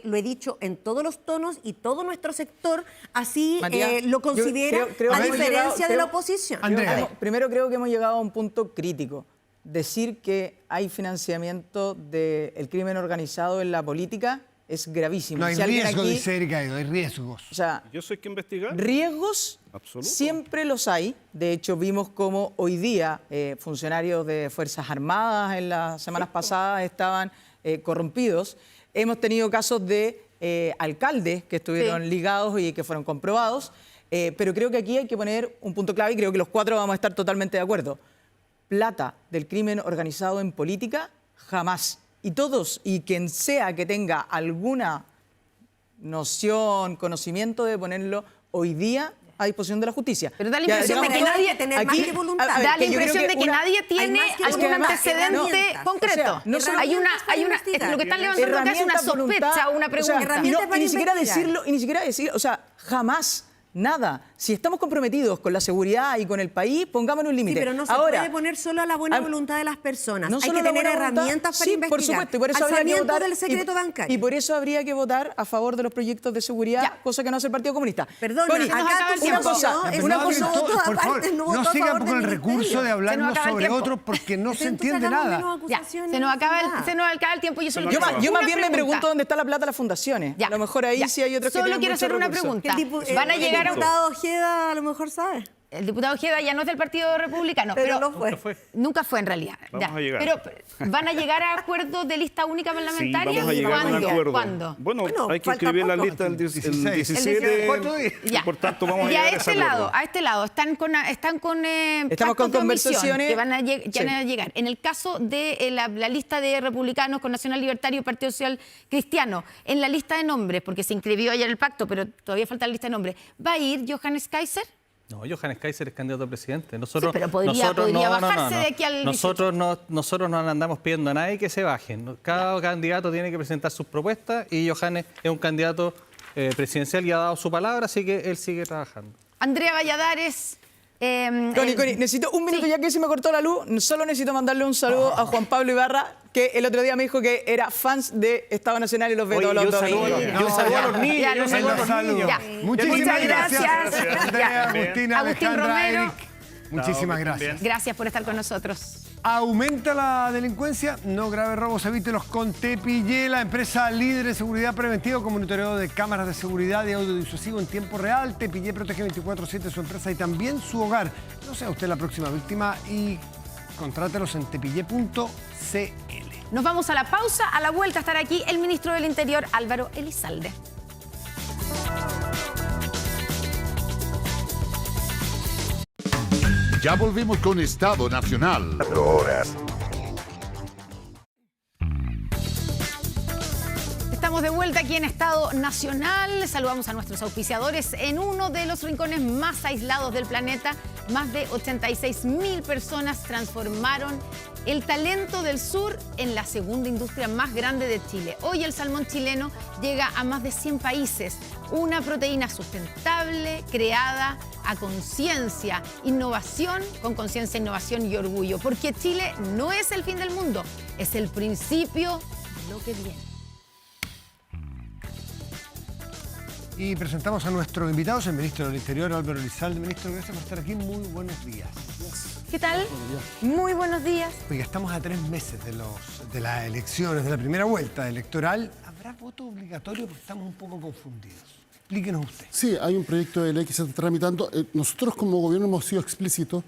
lo he dicho en todos los tonos y todo nuestro sector así Matías, lo considera, creo a que hemos diferencia llegado- de creo- la oposición. Andrea. Primero creo que hemos llegado a un punto crítico. Decir que hay financiamiento del crimen organizado en la política es gravísimo. No hay Si alguien riesgo, aquí- dice Erika Aedo, hay riesgos. O sea, ¿Y eso hay que investigar? riesgos Absoluto. siempre los hay. De hecho, vimos cómo hoy día funcionarios de Fuerzas Armadas en las semanas pasadas estaban corrompidos. Hemos tenido casos de alcaldes que estuvieron Sí. ligados y que fueron comprobados. Pero creo que aquí hay que poner un punto clave y creo que los cuatro vamos a estar totalmente de acuerdo. Plata del crimen organizado en política, jamás. Y todos, y quien sea que tenga alguna noción, conocimiento de ponerlo hoy día a disposición de la justicia. Pero da la Ya, impresión de digamos, que nadie tener más que voluntad. a ver, Da la que yo creo impresión de que una- nadie tiene más que algún además, antecedente herramientas. concreto. O sea, no solo- hay herramientas para lo que investigar. están levantando acá es una herramientas, voluntad, sospecha, una o sea, pregunta. herramientas y para ni siquiera investigar. decirlo, y ni siquiera decir, o sea, jamás, nada. Si estamos comprometidos con la seguridad y con el país, pongámonos un Sí, límite. pero no se Ahora, puede poner solo a la buena ah, voluntad de las personas. no Hay solo que la tener buena voluntad, herramientas para sí, investigar. por supuesto, y por eso habría que Alzamiento votar del secreto bancario. y por eso habría que votar a favor de los proyectos de seguridad, Ya. cosa que no hace el Partido Comunista. Perdona, Connie, se nos acaba acá el tu tiempo. socio Una es cosa- una No, cosa por todas favor, partes, no votó no a siga favor con el del recurso ministerio. de hablarnos acaba el sobre tiempo. otros porque no se Entonces, entiende hagamos nada. menos Ya, acusaciones se nos acaba y se nos acaba el tiempo. Yo solo Yo quiero más, yo una más bien me pregunta. pregunto dónde está la plata de las fundaciones. Ya, A lo mejor ahí ya. sí hay otros que Solo tienen quiero muchos hacer una recursos. pregunta. El Van a llegar a diputado Ojeda a lo mejor sabe. El diputado Ojeda ya no es del Partido Republicano, Pero pero, no fue. Nunca fue. nunca fue en realidad. Vamos Ya. a llegar. Pero van a llegar a acuerdos de lista única Sí, parlamentaria. vamos a llegar a un ¿Cuándo? acuerdo. ¿Cuándo? Bueno, Bueno, hay que falta escribir la poco. lista el 16. 17, 4 días. Ya. por tanto vamos a Y llegar a ese este acuerdo. lado, a este lado, están con Estamos con pactos de omisión conversaciones. que van a, Sí. van a llegar. En el caso de la lista de republicanos con Nacional Libertario y Partido Social Cristiano, en la lista de nombres, porque se inscribió ayer el pacto, pero todavía falta la lista de nombres, ¿va a ir Johannes Kaiser? No, Johannes Kaiser es candidato a presidente. Nosotros, Sí, pero podría bajarse de aquí al 18. Nosotros no andamos pidiendo a nadie que se bajen. Cada candidato tiene que presentar sus propuestas y Johannes es un candidato presidencial y ha dado su palabra, así que él sigue trabajando. Andrea Valladares. Connie, necesito un minuto, sí. ya que se me cortó la luz. Solo necesito mandarle un saludo a Juan Pablo Ibarra, que el otro día me dijo que era fans de Estado Nacional y los ve Oye, todos los yo domingos. saludo a los niños. Ya, yo no saludo a los saludo. niños. Ya. Muchísimas Muchas gracias. gracias. Andrea, Ya. Agustina, Agustín Alejandra, Romero. Eric. Muchísimas gracias. Gracias por estar con nosotros. ¿Aumenta la delincuencia? No graves robos, evítelos con Tepillé, la empresa líder en seguridad preventiva con monitoreo de cámaras de seguridad y audio disuasivo en tiempo real. Tepillé protege 24/7 su empresa y también su hogar. No sea usted la próxima víctima y contrátelos en tepillé.cl. Nos vamos a la pausa. A la vuelta estará aquí el ministro del Interior, Álvaro Elizalde. Ya volvemos con Estado Nacional. Estamos de vuelta aquí en Estado Nacional. Saludamos a nuestros auspiciadores en uno de los rincones más aislados del planeta. Más de 86.000 personas transformaron el talento del sur en la segunda industria más grande de Chile. Hoy el salmón chileno llega a más de 100 países. Una proteína sustentable, creada a conciencia, innovación, con conciencia, innovación y orgullo. Porque Chile no es el fin del mundo, es el principio de lo que viene. Y presentamos a nuestro invitado, el ministro del Interior, Álvaro Elizalde. Ministro, gracias por estar aquí. Muy buenos días. ¿Qué tal? Muy buenos días. Oiga, estamos a 3 meses de las elecciones, de la primera vuelta electoral. ¿Habrá voto obligatorio? Porque estamos un poco confundidos. Explíquenos usted. Sí, hay un proyecto de ley que se está tramitando. Nosotros como gobierno hemos sido explícitos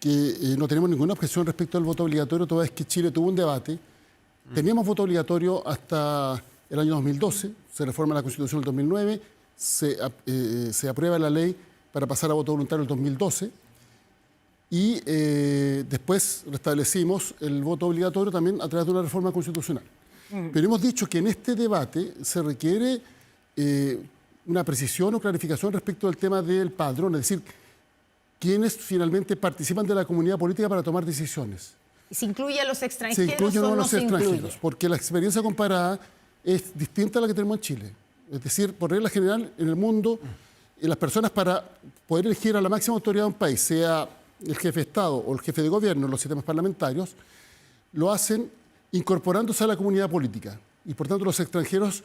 que no tenemos ninguna objeción respecto al voto obligatorio, toda vez que Chile tuvo un debate. Teníamos voto obligatorio hasta el año 2012, se reforma la Constitución del 2009, se aprueba la ley para pasar a voto voluntario el 2012 y después restablecimos el voto obligatorio también a través de una reforma constitucional. Pero hemos dicho que en este debate se requiere una precisión o clarificación respecto al tema del padrón, es decir, quienes finalmente participan de la comunidad política para tomar decisiones. ¿Se incluye a los Se extranjeros incluyen o o no no los se extranjeros, incluye? porque la experiencia comparada es distinta a la que tenemos en Chile. Es decir, por regla general, en el mundo, las personas para poder elegir a la máxima autoridad de un país, sea el jefe de Estado o el jefe de gobierno en los sistemas parlamentarios, lo hacen incorporándose a la comunidad política. Y por tanto los extranjeros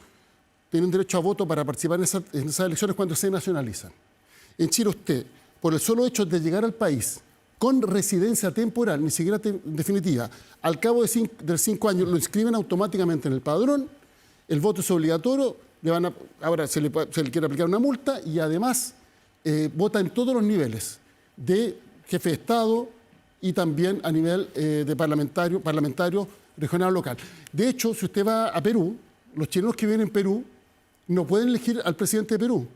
tienen derecho a voto para participar en esas elecciones cuando se nacionalizan. En Chile usted, por el solo hecho de llegar al país con residencia temporal, ni siquiera definitiva, al cabo de 5 años lo inscriben automáticamente en el padrón, el voto es obligatorio, ahora se le quiere aplicar una multa y además vota en todos los niveles, de jefe de Estado y también a nivel de parlamentario regional local. De hecho, si usted va a Perú, los chilenos que viven en Perú no pueden elegir al presidente de Perú,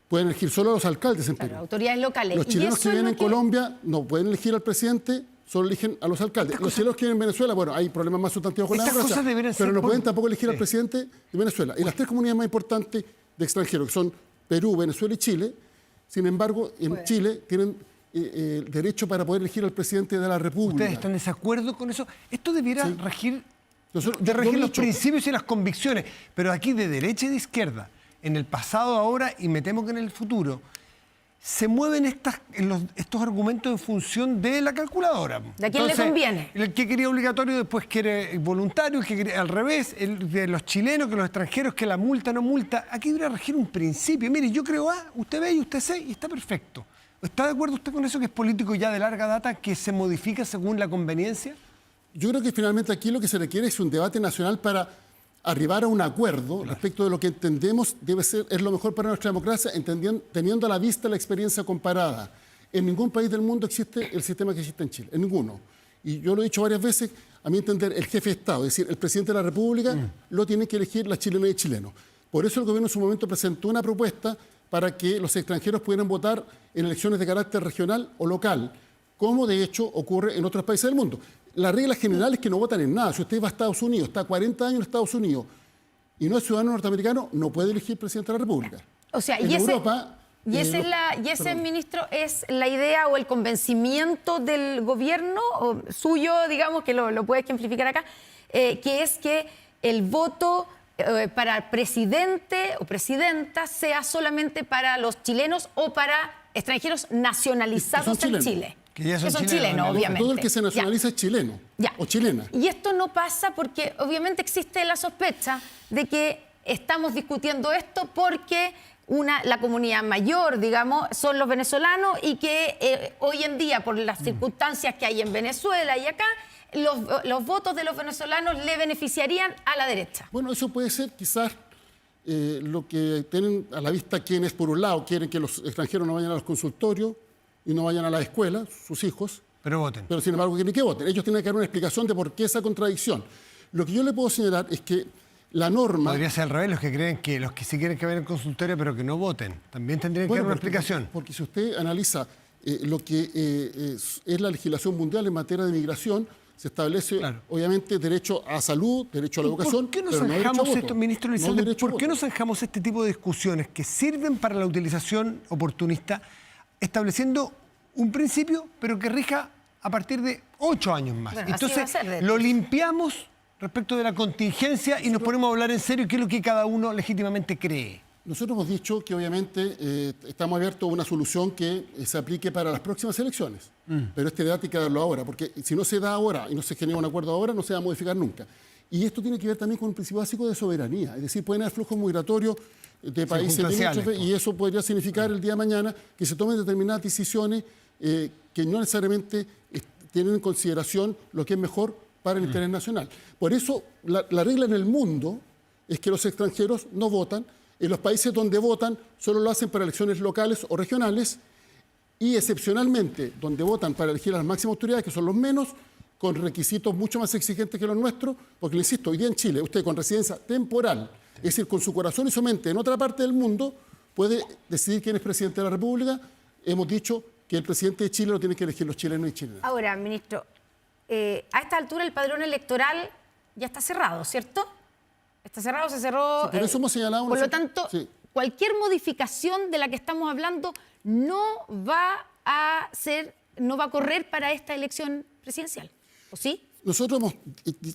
pueden elegir solo a los alcaldes en Perú. Claro, autoridades locales. Los ¿Y chilenos eso que es viven lo en Colombia no pueden elegir al presidente, solo eligen a los alcaldes. Los chilenos que viven en Venezuela, bueno, hay problemas más sustantivos con la Estas democracia, cosas deberían ser pero no pueden por- tampoco elegir al Sí. presidente de Venezuela. Y las 3 comunidades más importantes de extranjeros, que son Perú, Venezuela y Chile, sin embargo, en Chile tienen el derecho para poder elegir al presidente de la República. ¿Ustedes están en desacuerdo con eso? Esto debiera regir, Nosotros- de yo regir lo he los dicho. principios y las convicciones, pero aquí de derecha y de izquierda, en el pasado, ahora y me temo que en el futuro, se mueven estos argumentos en función de la calculadora. ¿De a quién le conviene? El que quería obligatorio después quiere voluntario, el que quería al revés, el de los chilenos, que los extranjeros, que la multa no multa. Aquí debería regir un principio. Mire, yo creo A, usted B y usted C y está perfecto. ¿Está de acuerdo usted con eso que es político ya de larga data, que se modifica según la conveniencia? Yo creo que finalmente aquí lo que se requiere es un debate nacional para arribar a un acuerdo respecto de lo que entendemos es lo mejor para nuestra democracia, teniendo a la vista la experiencia comparada. En ningún país del mundo existe el sistema que existe en Chile, en ninguno. Y yo lo he dicho varias veces, a mi entender, el jefe de Estado, es decir, el presidente de la República, lo tienen que elegir las chilenas y chilenos. Por eso el gobierno en su momento presentó una propuesta para que los extranjeros pudieran votar en elecciones de carácter regional o local, como de hecho ocurre en otros países del mundo. La regla general es que no votan en nada. Si usted va a Estados Unidos, está 40 años en Estados Unidos y no es ciudadano norteamericano, no puede elegir presidente de la República. O sea, En y ese... Europa ¿Y ese, ministro, es la idea o el convencimiento del gobierno o suyo, digamos, que lo puede ejemplificar acá, que es que el voto para presidente o presidenta sea solamente para los chilenos o para extranjeros nacionalizados en Chile? Que ya son chilenos, obviamente. Todo el que se nacionaliza es chileno o chilena. Y esto no pasa porque obviamente existe la sospecha de que estamos discutiendo esto porque la comunidad mayor, digamos, son los venezolanos y que hoy en día, por las circunstancias que hay en Venezuela y acá, los votos de los venezolanos le beneficiarían a la derecha. Bueno, eso puede ser quizás lo que tienen a la vista quienes, por un lado, quieren que los extranjeros no vayan a los consultorios y no vayan a la escuela, sus hijos. Pero voten. Pero sin embargo quieren que voten. Ellos tienen que dar una explicación de por qué esa contradicción. Lo que yo le puedo señalar es que la norma... Podría ser al revés, los que creen que los que sí quieren que vayan al consultorio pero que no voten. También tendrían que dar una explicación. Porque si usted analiza lo que es la legislación mundial en materia de migración, se establece, obviamente, derecho a salud, derecho a la educación. ¿Por qué no pero zanjamos no esto, ministro Elizalde? ¿Por qué no zanjamos este tipo de discusiones que sirven para la utilización oportunista, estableciendo un principio, pero que rija a partir de 8 años más? Bueno, entonces, lo limpiamos respecto de la contingencia y nos ponemos a hablar en serio qué es lo que cada uno legítimamente cree. Nosotros hemos dicho que obviamente estamos abiertos a una solución que se aplique para las próximas elecciones. Pero este debate hay que darlo ahora, porque si no se da ahora y no se genera un acuerdo ahora, no se va a modificar nunca. Y esto tiene que ver también con un principio básico de soberanía. Es decir, pueden haber flujos migratorios de países limítrofes y eso podría significar el día de mañana que se tomen determinadas decisiones que no necesariamente tienen en consideración lo que es mejor para el interés nacional. Por eso, la regla en el mundo es que los extranjeros no votan. En los países donde votan solo lo hacen para elecciones locales o regionales y excepcionalmente donde votan para elegir a las máximas autoridades, que son los menos, con requisitos mucho más exigentes que los nuestros, porque le insisto, hoy día en Chile, usted con residencia temporal, es decir, con su corazón y su mente en otra parte del mundo, puede decidir quién es presidente de la República. Hemos dicho que el presidente de Chile lo tienen que elegir los chilenos y chilenas. Ahora, ministro, a esta altura el padrón electoral ya está cerrado, ¿cierto? Está cerrado, se cerró. Sí, por eso hemos señalado. Por lo tanto, cualquier modificación de la que estamos hablando no va a correr para esta elección presidencial, ¿o sí? Nosotros hemos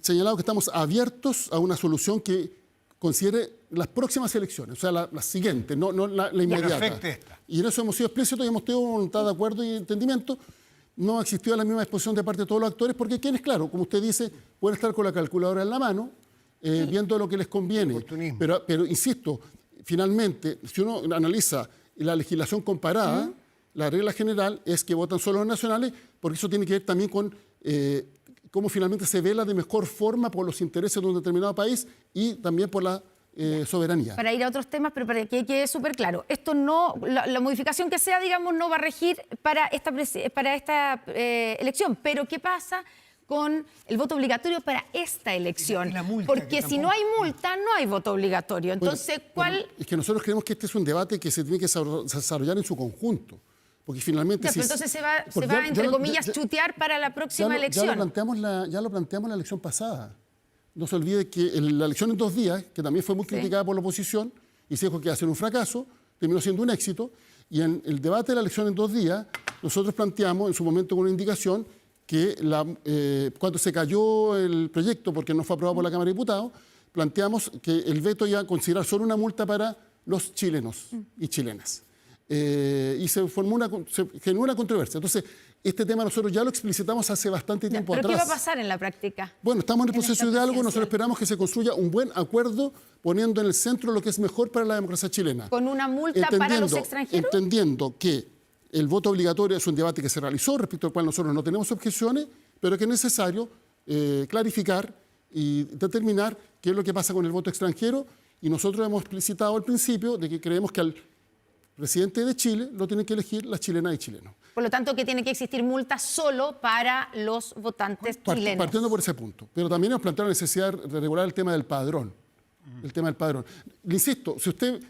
señalado que estamos abiertos a una solución que considere las próximas elecciones, o sea, la siguiente, no la inmediata. Y en eso hemos sido explícitos y hemos tenido voluntad de acuerdo y entendimiento. No ha existido la misma disposición de parte de todos los actores, porque quienes, claro, como usted dice, pueden estar con la calculadora en la mano, viendo lo que les conviene. Pero insisto, finalmente, si uno analiza la legislación comparada, la regla general es que votan solo los nacionales, porque eso tiene que ver también con cómo finalmente se vela de mejor forma por los intereses de un determinado país y también por la soberanía. Para ir a otros temas, pero para que quede súper claro, esto no, la modificación que sea, digamos, no va a regir para esta elección. Pero ¿qué pasa con el voto obligatorio para esta elección? Porque si no hay multa, no hay voto obligatorio. Entonces, ¿cuál...? Es que nosotros creemos que este es un debate que se tiene que desarrollar en su conjunto. Porque finalmente... pero entonces se va entre comillas, chutear para la próxima elección. Ya lo planteamos en la elección pasada. No se olvide que la elección en 2 días, que también fue muy criticada por la oposición, y se dijo que iba a ser un fracaso, terminó siendo un éxito. Y en el debate de la elección en 2 días, nosotros planteamos en su momento con una indicación que cuando se cayó el proyecto, porque no fue aprobado por la Cámara de Diputados, planteamos que el veto iba a considerar solo una multa para los chilenos y chilenas. Y se generó una controversia. Entonces, este tema nosotros ya lo explicitamos hace bastante tiempo atrás. ¿Pero qué va a pasar en la práctica? Bueno, estamos en el proceso de diálogo. Nosotros esperamos que se construya un buen acuerdo poniendo en el centro lo que es mejor para la democracia chilena. ¿Con una multa para los extranjeros? Entendiendo que el voto obligatorio es un debate que se realizó, respecto al cual nosotros no tenemos objeciones, pero que es necesario clarificar y determinar qué es lo que pasa con el voto extranjero. Y nosotros hemos explicitado al principio de que creemos que al presidente de Chile lo tienen que elegir las chilenas y chilenos. Por lo tanto, que tiene que existir multa solo para los votantes chilenos. Partiendo por ese punto. Pero también hemos planteado la necesidad de regular el tema del padrón. El tema del padrón. Le insisto, si usted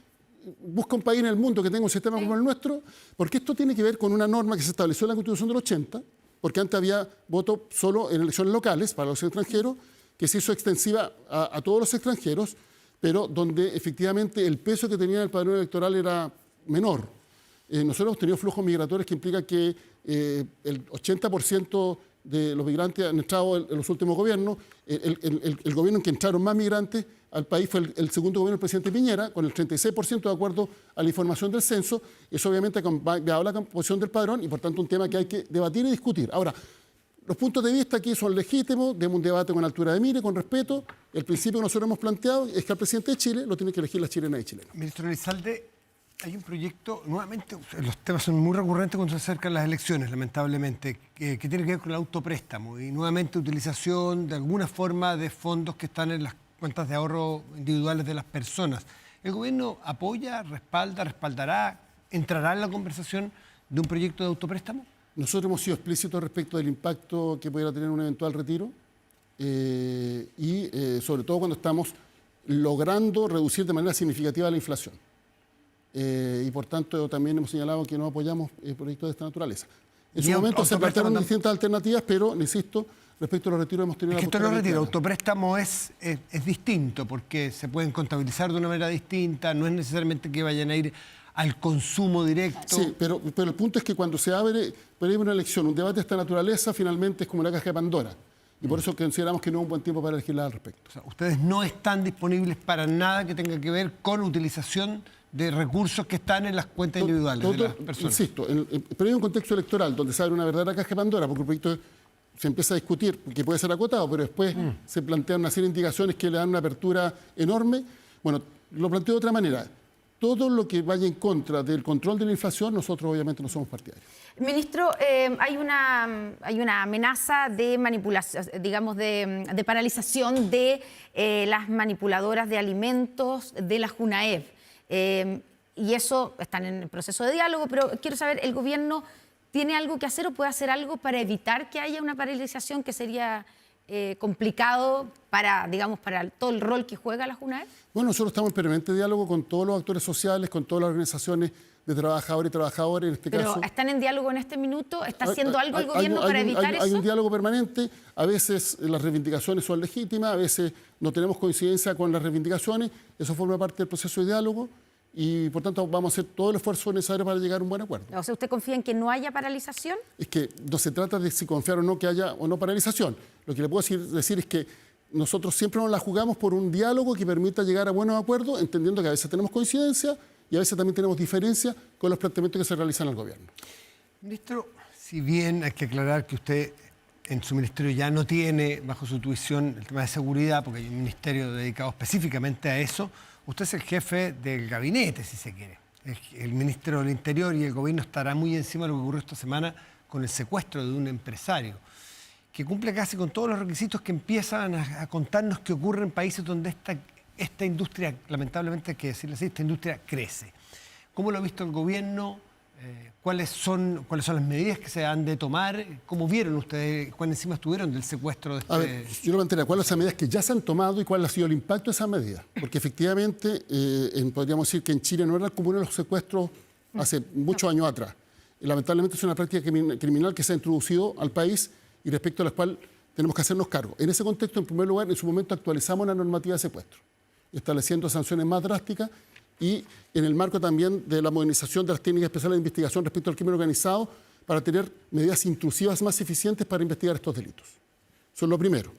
busca un país en el mundo que tenga un sistema como el nuestro, porque esto tiene que ver con una norma que se estableció en la Constitución del 80, porque antes había voto solo en elecciones locales para los extranjeros, que se hizo extensiva a todos los extranjeros, pero donde efectivamente el peso que tenía el padrón electoral era menor. nosotros hemos tenido flujos migratorios que implican que el 80% de los migrantes han entrado en los últimos gobiernos. El gobierno en que entraron más migrantes al país fue el segundo gobierno del presidente Piñera, con el 36% de acuerdo a la información del censo. Eso obviamente ha cambiado la composición del padrón y por tanto un tema que hay que debatir y discutir. Ahora, los puntos de vista aquí son legítimos, demos un debate con altura de mire, con respeto. El principio que nosotros hemos planteado es que al presidente de Chile lo tiene que elegir las chilenas y chilenos. Ministro Elizalde, hay un proyecto, nuevamente, los temas son muy recurrentes cuando se acercan las elecciones, lamentablemente, que tiene que ver con el autopréstamo y nuevamente utilización de alguna forma de fondos que están en las cuentas de ahorro individuales de las personas. ¿El gobierno apoya, respalda, respaldará, entrará en la conversación de un proyecto de autopréstamo? Nosotros hemos sido explícitos respecto del impacto que pudiera tener un eventual retiro y sobre todo cuando estamos logrando reducir de manera significativa la inflación. Y por tanto también hemos señalado que no apoyamos proyectos de esta naturaleza. En su momento se plantearon distintas alternativas, pero, insisto, respecto a los retiros hemos tenido... Es que esto no es retiro, autopréstamo es distinto, porque se pueden contabilizar de una manera distinta, no es necesariamente que vayan a ir al consumo directo. Sí, pero el punto es que cuando se abre una elección, un debate de esta naturaleza, finalmente es como la caja de Pandora. Y por eso consideramos que no es un buen tiempo para legislar al respecto. O sea, ustedes no están disponibles para nada que tenga que ver con utilización de recursos que están en las cuentas individuales de las personas. Insisto, pero hay un contexto electoral donde se abre una verdadera caja de Pandora, porque el proyecto se empieza a discutir, que puede ser acotado, pero después se plantean una serie de indicaciones que le dan una apertura enorme. Bueno, lo planteo de otra manera. Todo lo que vaya en contra del control de la inflación, nosotros obviamente no somos partidarios. Ministro, hay una amenaza de manipulación, digamos, de paralización de las manipuladoras de alimentos de la JUNAEV. Y eso están en el proceso de diálogo, pero quiero saber, ¿el gobierno tiene algo que hacer o puede hacer algo para evitar que haya una paralización que sería complicado para, digamos, para todo el rol que juega la JUNAEV? Bueno, nosotros estamos en permanente diálogo con todos los actores sociales, con todas las organizaciones de trabajadores y trabajadoras en este caso. ¿Pero están en diálogo en este minuto? ¿Está haciendo algo el gobierno para evitar eso? Hay un diálogo permanente. A veces las reivindicaciones son legítimas, a veces no tenemos coincidencia con las reivindicaciones. Eso forma parte del proceso de diálogo y, por tanto, vamos a hacer todo el esfuerzo necesario para llegar a un buen acuerdo. O sea, ¿usted confía en que no haya paralización? Es que no se trata de si confiar o no que haya o no paralización. Lo que le puedo decir es que nosotros siempre nos la jugamos por un diálogo que permita llegar a buenos acuerdos, entendiendo que a veces tenemos coincidencia y a veces también tenemos diferencia con los planteamientos que se realizan al gobierno. Ministro, si bien hay que aclarar que usted en su ministerio ya no tiene bajo su tuición el tema de seguridad, porque hay un ministerio dedicado específicamente a eso, usted es el jefe del gabinete, si se quiere. El ministro del Interior y el gobierno estará muy encima de lo que ocurrió esta semana con el secuestro de un empresario, que cumple casi con todos los requisitos que empiezan a contarnos que ocurre en países donde esta industria, lamentablemente hay que decirle así, esta industria crece. ¿Cómo lo ha visto el gobierno? ¿Cuáles son las medidas que se han de tomar? ¿Cómo vieron ustedes, cuán encima estuvieron del secuestro de este...? A ver, yo lo plantearía, ¿cuáles son las medidas que ya se han tomado y cuál ha sido el impacto de esas medidas? Porque efectivamente, podríamos decir que en Chile no eran comunes los secuestros hace muchos años atrás. Y lamentablemente es una práctica criminal que se ha introducido al país y respecto a la cual tenemos que hacernos cargo. En ese contexto, en primer lugar, en su momento actualizamos la normativa de secuestro, estableciendo sanciones más drásticas y en el marco también de la modernización de las técnicas especiales de investigación respecto al crimen organizado para tener medidas intrusivas más eficientes para investigar estos delitos. Eso es lo primero.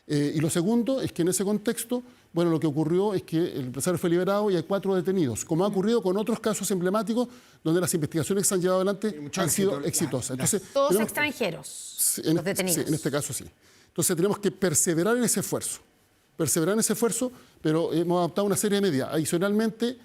Y lo segundo es que en ese contexto, bueno, lo que ocurrió es que el empresario fue liberado y hay 4 detenidos, como ha ocurrido con otros casos emblemáticos donde las investigaciones que se han llevado adelante han sido exitosas. Entonces, ¿todos extranjeros, los detenidos? Sí, en este caso sí. Entonces tenemos que perseverar en ese esfuerzo. Pero hemos adoptado una serie de medidas. Adicionalmente,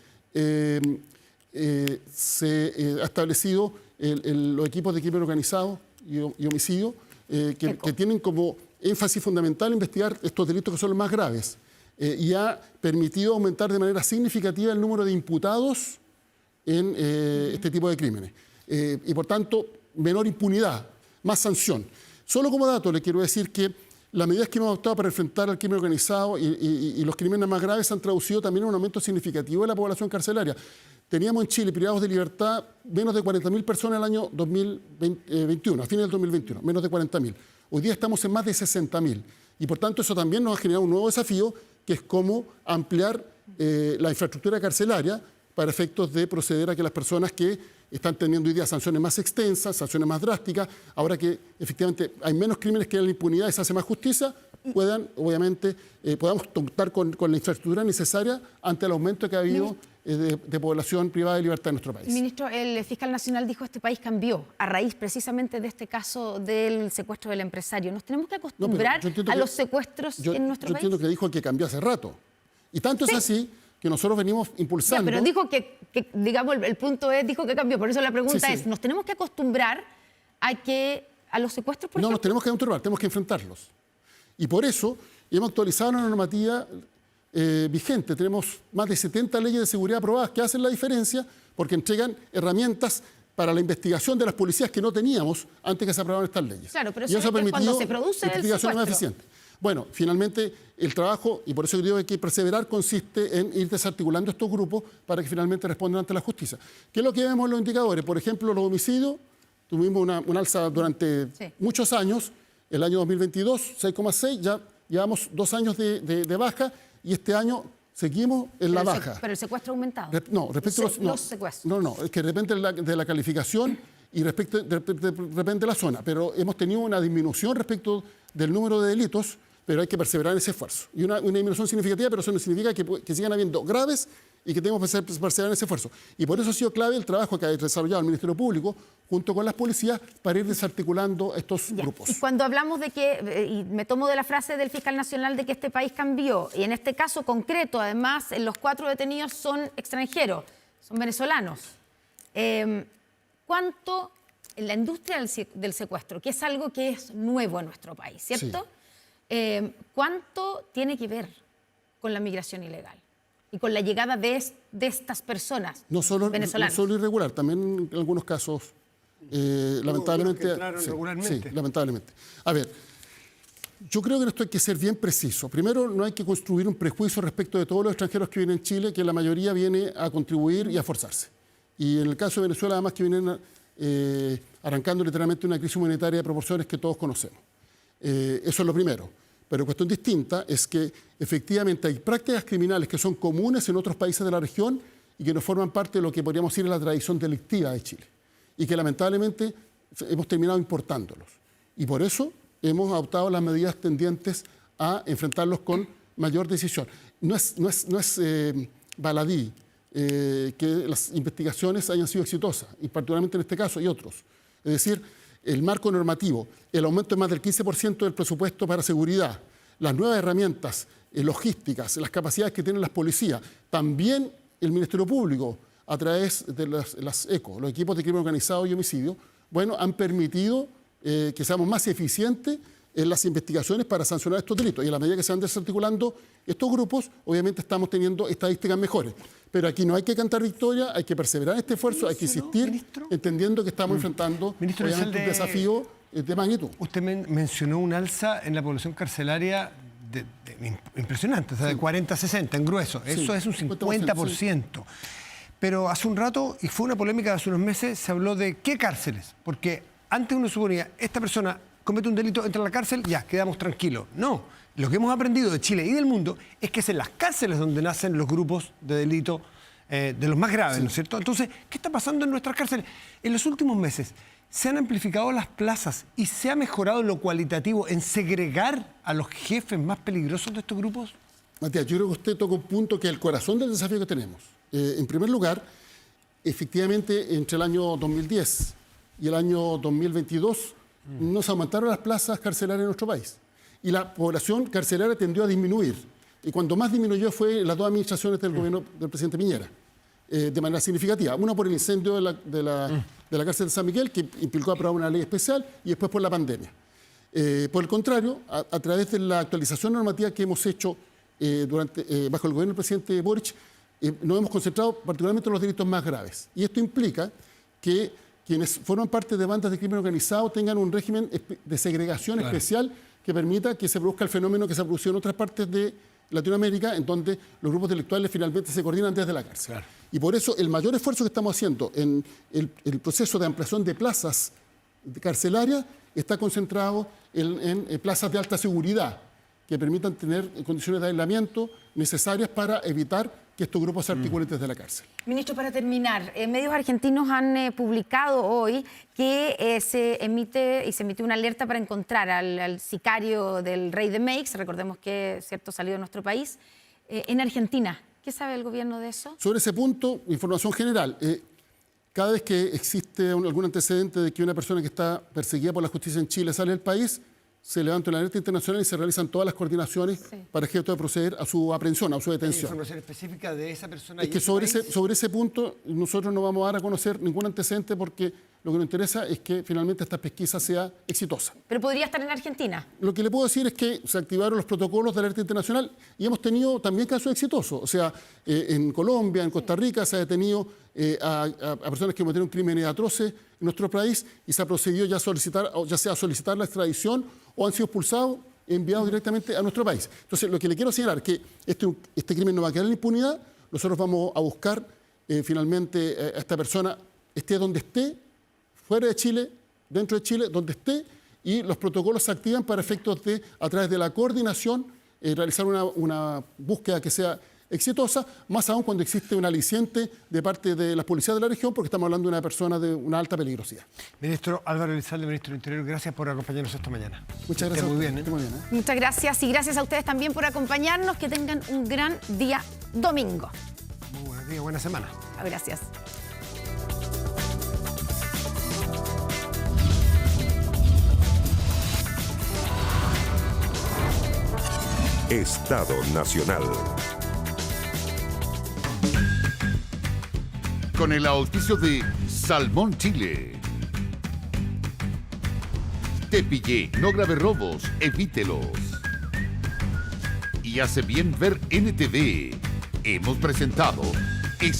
se ha establecido los equipos de crimen organizado y homicidio que tienen como énfasis fundamental investigar estos delitos que son los más graves y ha permitido aumentar de manera significativa el número de imputados en este tipo de crímenes. Y por tanto, menor impunidad, más sanción. Solo como dato le quiero decir que las medidas que hemos adoptado para enfrentar al crimen organizado y los crímenes más graves han traducido también en un aumento significativo de la población carcelaria. Teníamos en Chile privados de libertad menos de 40.000 personas en el año 2021, a fines del 2021, menos de 40.000. Hoy día estamos en más de 60.000 y por tanto eso también nos ha generado un nuevo desafío que es cómo ampliar la infraestructura carcelaria para efectos de proceder a que las personas que están teniendo hoy día sanciones más extensas, sanciones más drásticas. Ahora que efectivamente hay menos crímenes, que hay la impunidad y se hace más justicia, podamos contar con la infraestructura necesaria ante el aumento que ha habido de población privada de libertad en nuestro país. Ministro, el fiscal nacional dijo que este país cambió a raíz precisamente de este caso del secuestro del empresario. ¿Nos tenemos que acostumbrar a los secuestros en nuestro país? Yo entiendo que dijo que cambió hace rato. Y tanto es así que nosotros venimos impulsando... Ya, pero dijo que, digamos, el punto es, dijo que cambió. Por eso la pregunta es, ¿nos tenemos que acostumbrar a los secuestros, por ejemplo? No, nos tenemos que acostumbrar, tenemos que enfrentarlos. Y por eso hemos actualizado una normativa vigente. Tenemos más de 70 leyes de seguridad aprobadas que hacen la diferencia porque entregan herramientas para la investigación de las policías que no teníamos antes que se aprobaran estas leyes. Claro, pero y eso ha permitido cuando se produce el investigaciones más secuestro. eficientes. Bueno, finalmente el trabajo, y por eso digo que hay que perseverar, consiste en ir desarticulando estos grupos para que finalmente respondan ante la justicia. ¿Qué es lo que vemos en los indicadores? Por ejemplo, los homicidios, tuvimos una alza durante muchos años. El año 2022, 6,6, ya llevamos 2 años de baja y este año seguimos en la baja. Pero el secuestro ha aumentado. No, respecto a los secuestros. No, es que depende de la calificación y depende de la zona. Pero hemos tenido una disminución respecto del número de delitos, pero hay que perseverar en ese esfuerzo. Y una disminución significativa, pero eso no significa que sigan habiendo graves y que tenemos que perseverar en ese esfuerzo. Y por eso ha sido clave el trabajo que ha desarrollado el Ministerio Público junto con las policías para ir desarticulando estos grupos. Y cuando hablamos de que, y me tomo de la frase del fiscal nacional de que este país cambió, y en este caso concreto, además, los 4 detenidos son extranjeros, son venezolanos. ¿Cuánto en la industria del secuestro, que es algo que es nuevo en nuestro país, ¿cierto? Sí. ¿Cuánto tiene que ver con la migración ilegal y con la llegada de estas personas venezolanas? No solo irregular, también en algunos casos, lamentablemente. Regularmente. Sí, lamentablemente. A ver, yo creo que en esto hay que ser bien preciso. Primero, no hay que construir un prejuicio respecto de todos los extranjeros que vienen en Chile, que la mayoría viene a contribuir y a esforzarse. Y en el caso de Venezuela, además, que vienen arrancando literalmente una crisis humanitaria de proporciones que todos conocemos. Eso es lo primero. Pero cuestión distinta es que efectivamente hay prácticas criminales que son comunes en otros países de la región y que no forman parte de lo que podríamos decir es la tradición delictiva de Chile. Y que lamentablemente hemos terminado importándolos. Y por eso hemos adoptado las medidas tendientes a enfrentarlos con mayor decisión. No es baladí que las investigaciones hayan sido exitosas, y particularmente en este caso y otros. Es decir, el marco normativo, el aumento de más del 15% del presupuesto para seguridad, las nuevas herramientas logísticas, las capacidades que tienen las policías, también el Ministerio Público, a través de las ECO, los equipos de crimen organizado y homicidio, bueno, han permitido que seamos más eficientes en las investigaciones para sancionar estos delitos. Y a la medida que se van desarticulando estos grupos, obviamente estamos teniendo estadísticas mejores. Pero aquí no hay que cantar victoria, hay que perseverar en este esfuerzo, hay que insistir, entendiendo que estamos enfrentando obviamente, un desafío de magnitud. Usted mencionó un alza en la población carcelaria impresionante, o sea, de 40 a 60 en grueso. Eso es un 50%. Pero hace un rato, y fue una polémica de hace unos meses, se habló de qué cárceles. Porque antes uno suponía, esta persona comete un delito, entra a la cárcel, ya, quedamos tranquilos. No, lo que hemos aprendido de Chile y del mundo es que es en las cárceles donde nacen los grupos de delito de los más graves, ¿no es cierto? Entonces, ¿qué está pasando en nuestras cárceles? En los últimos meses se han amplificado las plazas y se ha mejorado lo cualitativo en segregar a los jefes más peligrosos de estos grupos. Matías, yo creo que usted toca un punto que es el corazón del desafío que tenemos. En primer lugar, efectivamente, entre el año 2010 y el año 2022 nos aumentaron las plazas carcelarias en nuestro país. Y la población carcelaria tendió a disminuir. Y cuando más disminuyó fue en las 2 administraciones del gobierno del presidente Piñera, de manera significativa. Una por el incendio de la cárcel de San Miguel, que implicó aprobar una ley especial, y después por la pandemia. Por el contrario, a través de la actualización normativa que hemos hecho bajo el gobierno del presidente Boric, nos hemos concentrado particularmente en los delitos más graves. Y esto implica que quienes forman parte de bandas de crimen organizado tengan un régimen de segregación especial que permita que se produzca el fenómeno que se ha producido en otras partes de Latinoamérica, en donde los grupos delictuales finalmente se coordinan desde la cárcel. Claro. Y por eso el mayor esfuerzo que estamos haciendo en el proceso de ampliación de plazas carcelarias está concentrado en plazas de alta seguridad que permitan tener condiciones de aislamiento necesarias para evitar que estos grupos se articulen desde la cárcel. Ministro, para terminar, medios argentinos han publicado hoy que se emitió una alerta para encontrar al sicario del rey de Meix, recordemos que cierto salió de nuestro país, en Argentina. ¿Qué sabe el gobierno de eso? Sobre ese punto, información general. Cada vez que existe algún antecedente de que una persona que está perseguida por la justicia en Chile sale del país, se levanta una alerta internacional y se realizan todas las coordinaciones para que esto proceder a su aprehensión, a su detención. ¿Información específica de esa persona? Es que sobre ese punto nosotros no vamos a dar a conocer ningún antecedente porque lo que nos interesa es que finalmente esta pesquisa sea exitosa. ¿Pero podría estar en Argentina? Lo que le puedo decir es que se activaron los protocolos de alerta internacional y hemos tenido también casos exitosos. O sea, en Colombia, en Costa Rica se ha detenido a personas que cometieron crímenes atroces en nuestro país y se ha procedido ya sea a solicitar la extradición o han sido expulsados y enviados directamente a nuestro país. Entonces, lo que le quiero señalar es que este crimen no va a quedar en impunidad. Nosotros vamos a buscar finalmente a esta persona, esté donde esté, fuera de Chile, dentro de Chile, donde esté, y los protocolos se activan para efectos de, a través de la coordinación, realizar una búsqueda que sea exitosa, más aún cuando existe un aliciente de parte de las policías de la región, porque estamos hablando de una persona de una alta peligrosidad. Ministro Álvaro Elizalde, ministro del Interior, gracias por acompañarnos esta mañana. Muchas gracias. Muy bien, Muy bien, Muchas gracias y gracias a ustedes también por acompañarnos. Que tengan un gran día domingo. Muy buenos días, buena semana. Gracias. Estado Nacional. Con el auspicio de Salmón Chile. Te pillé, no grave robos, evítelos. Y hace bien ver NTV. Hemos presentado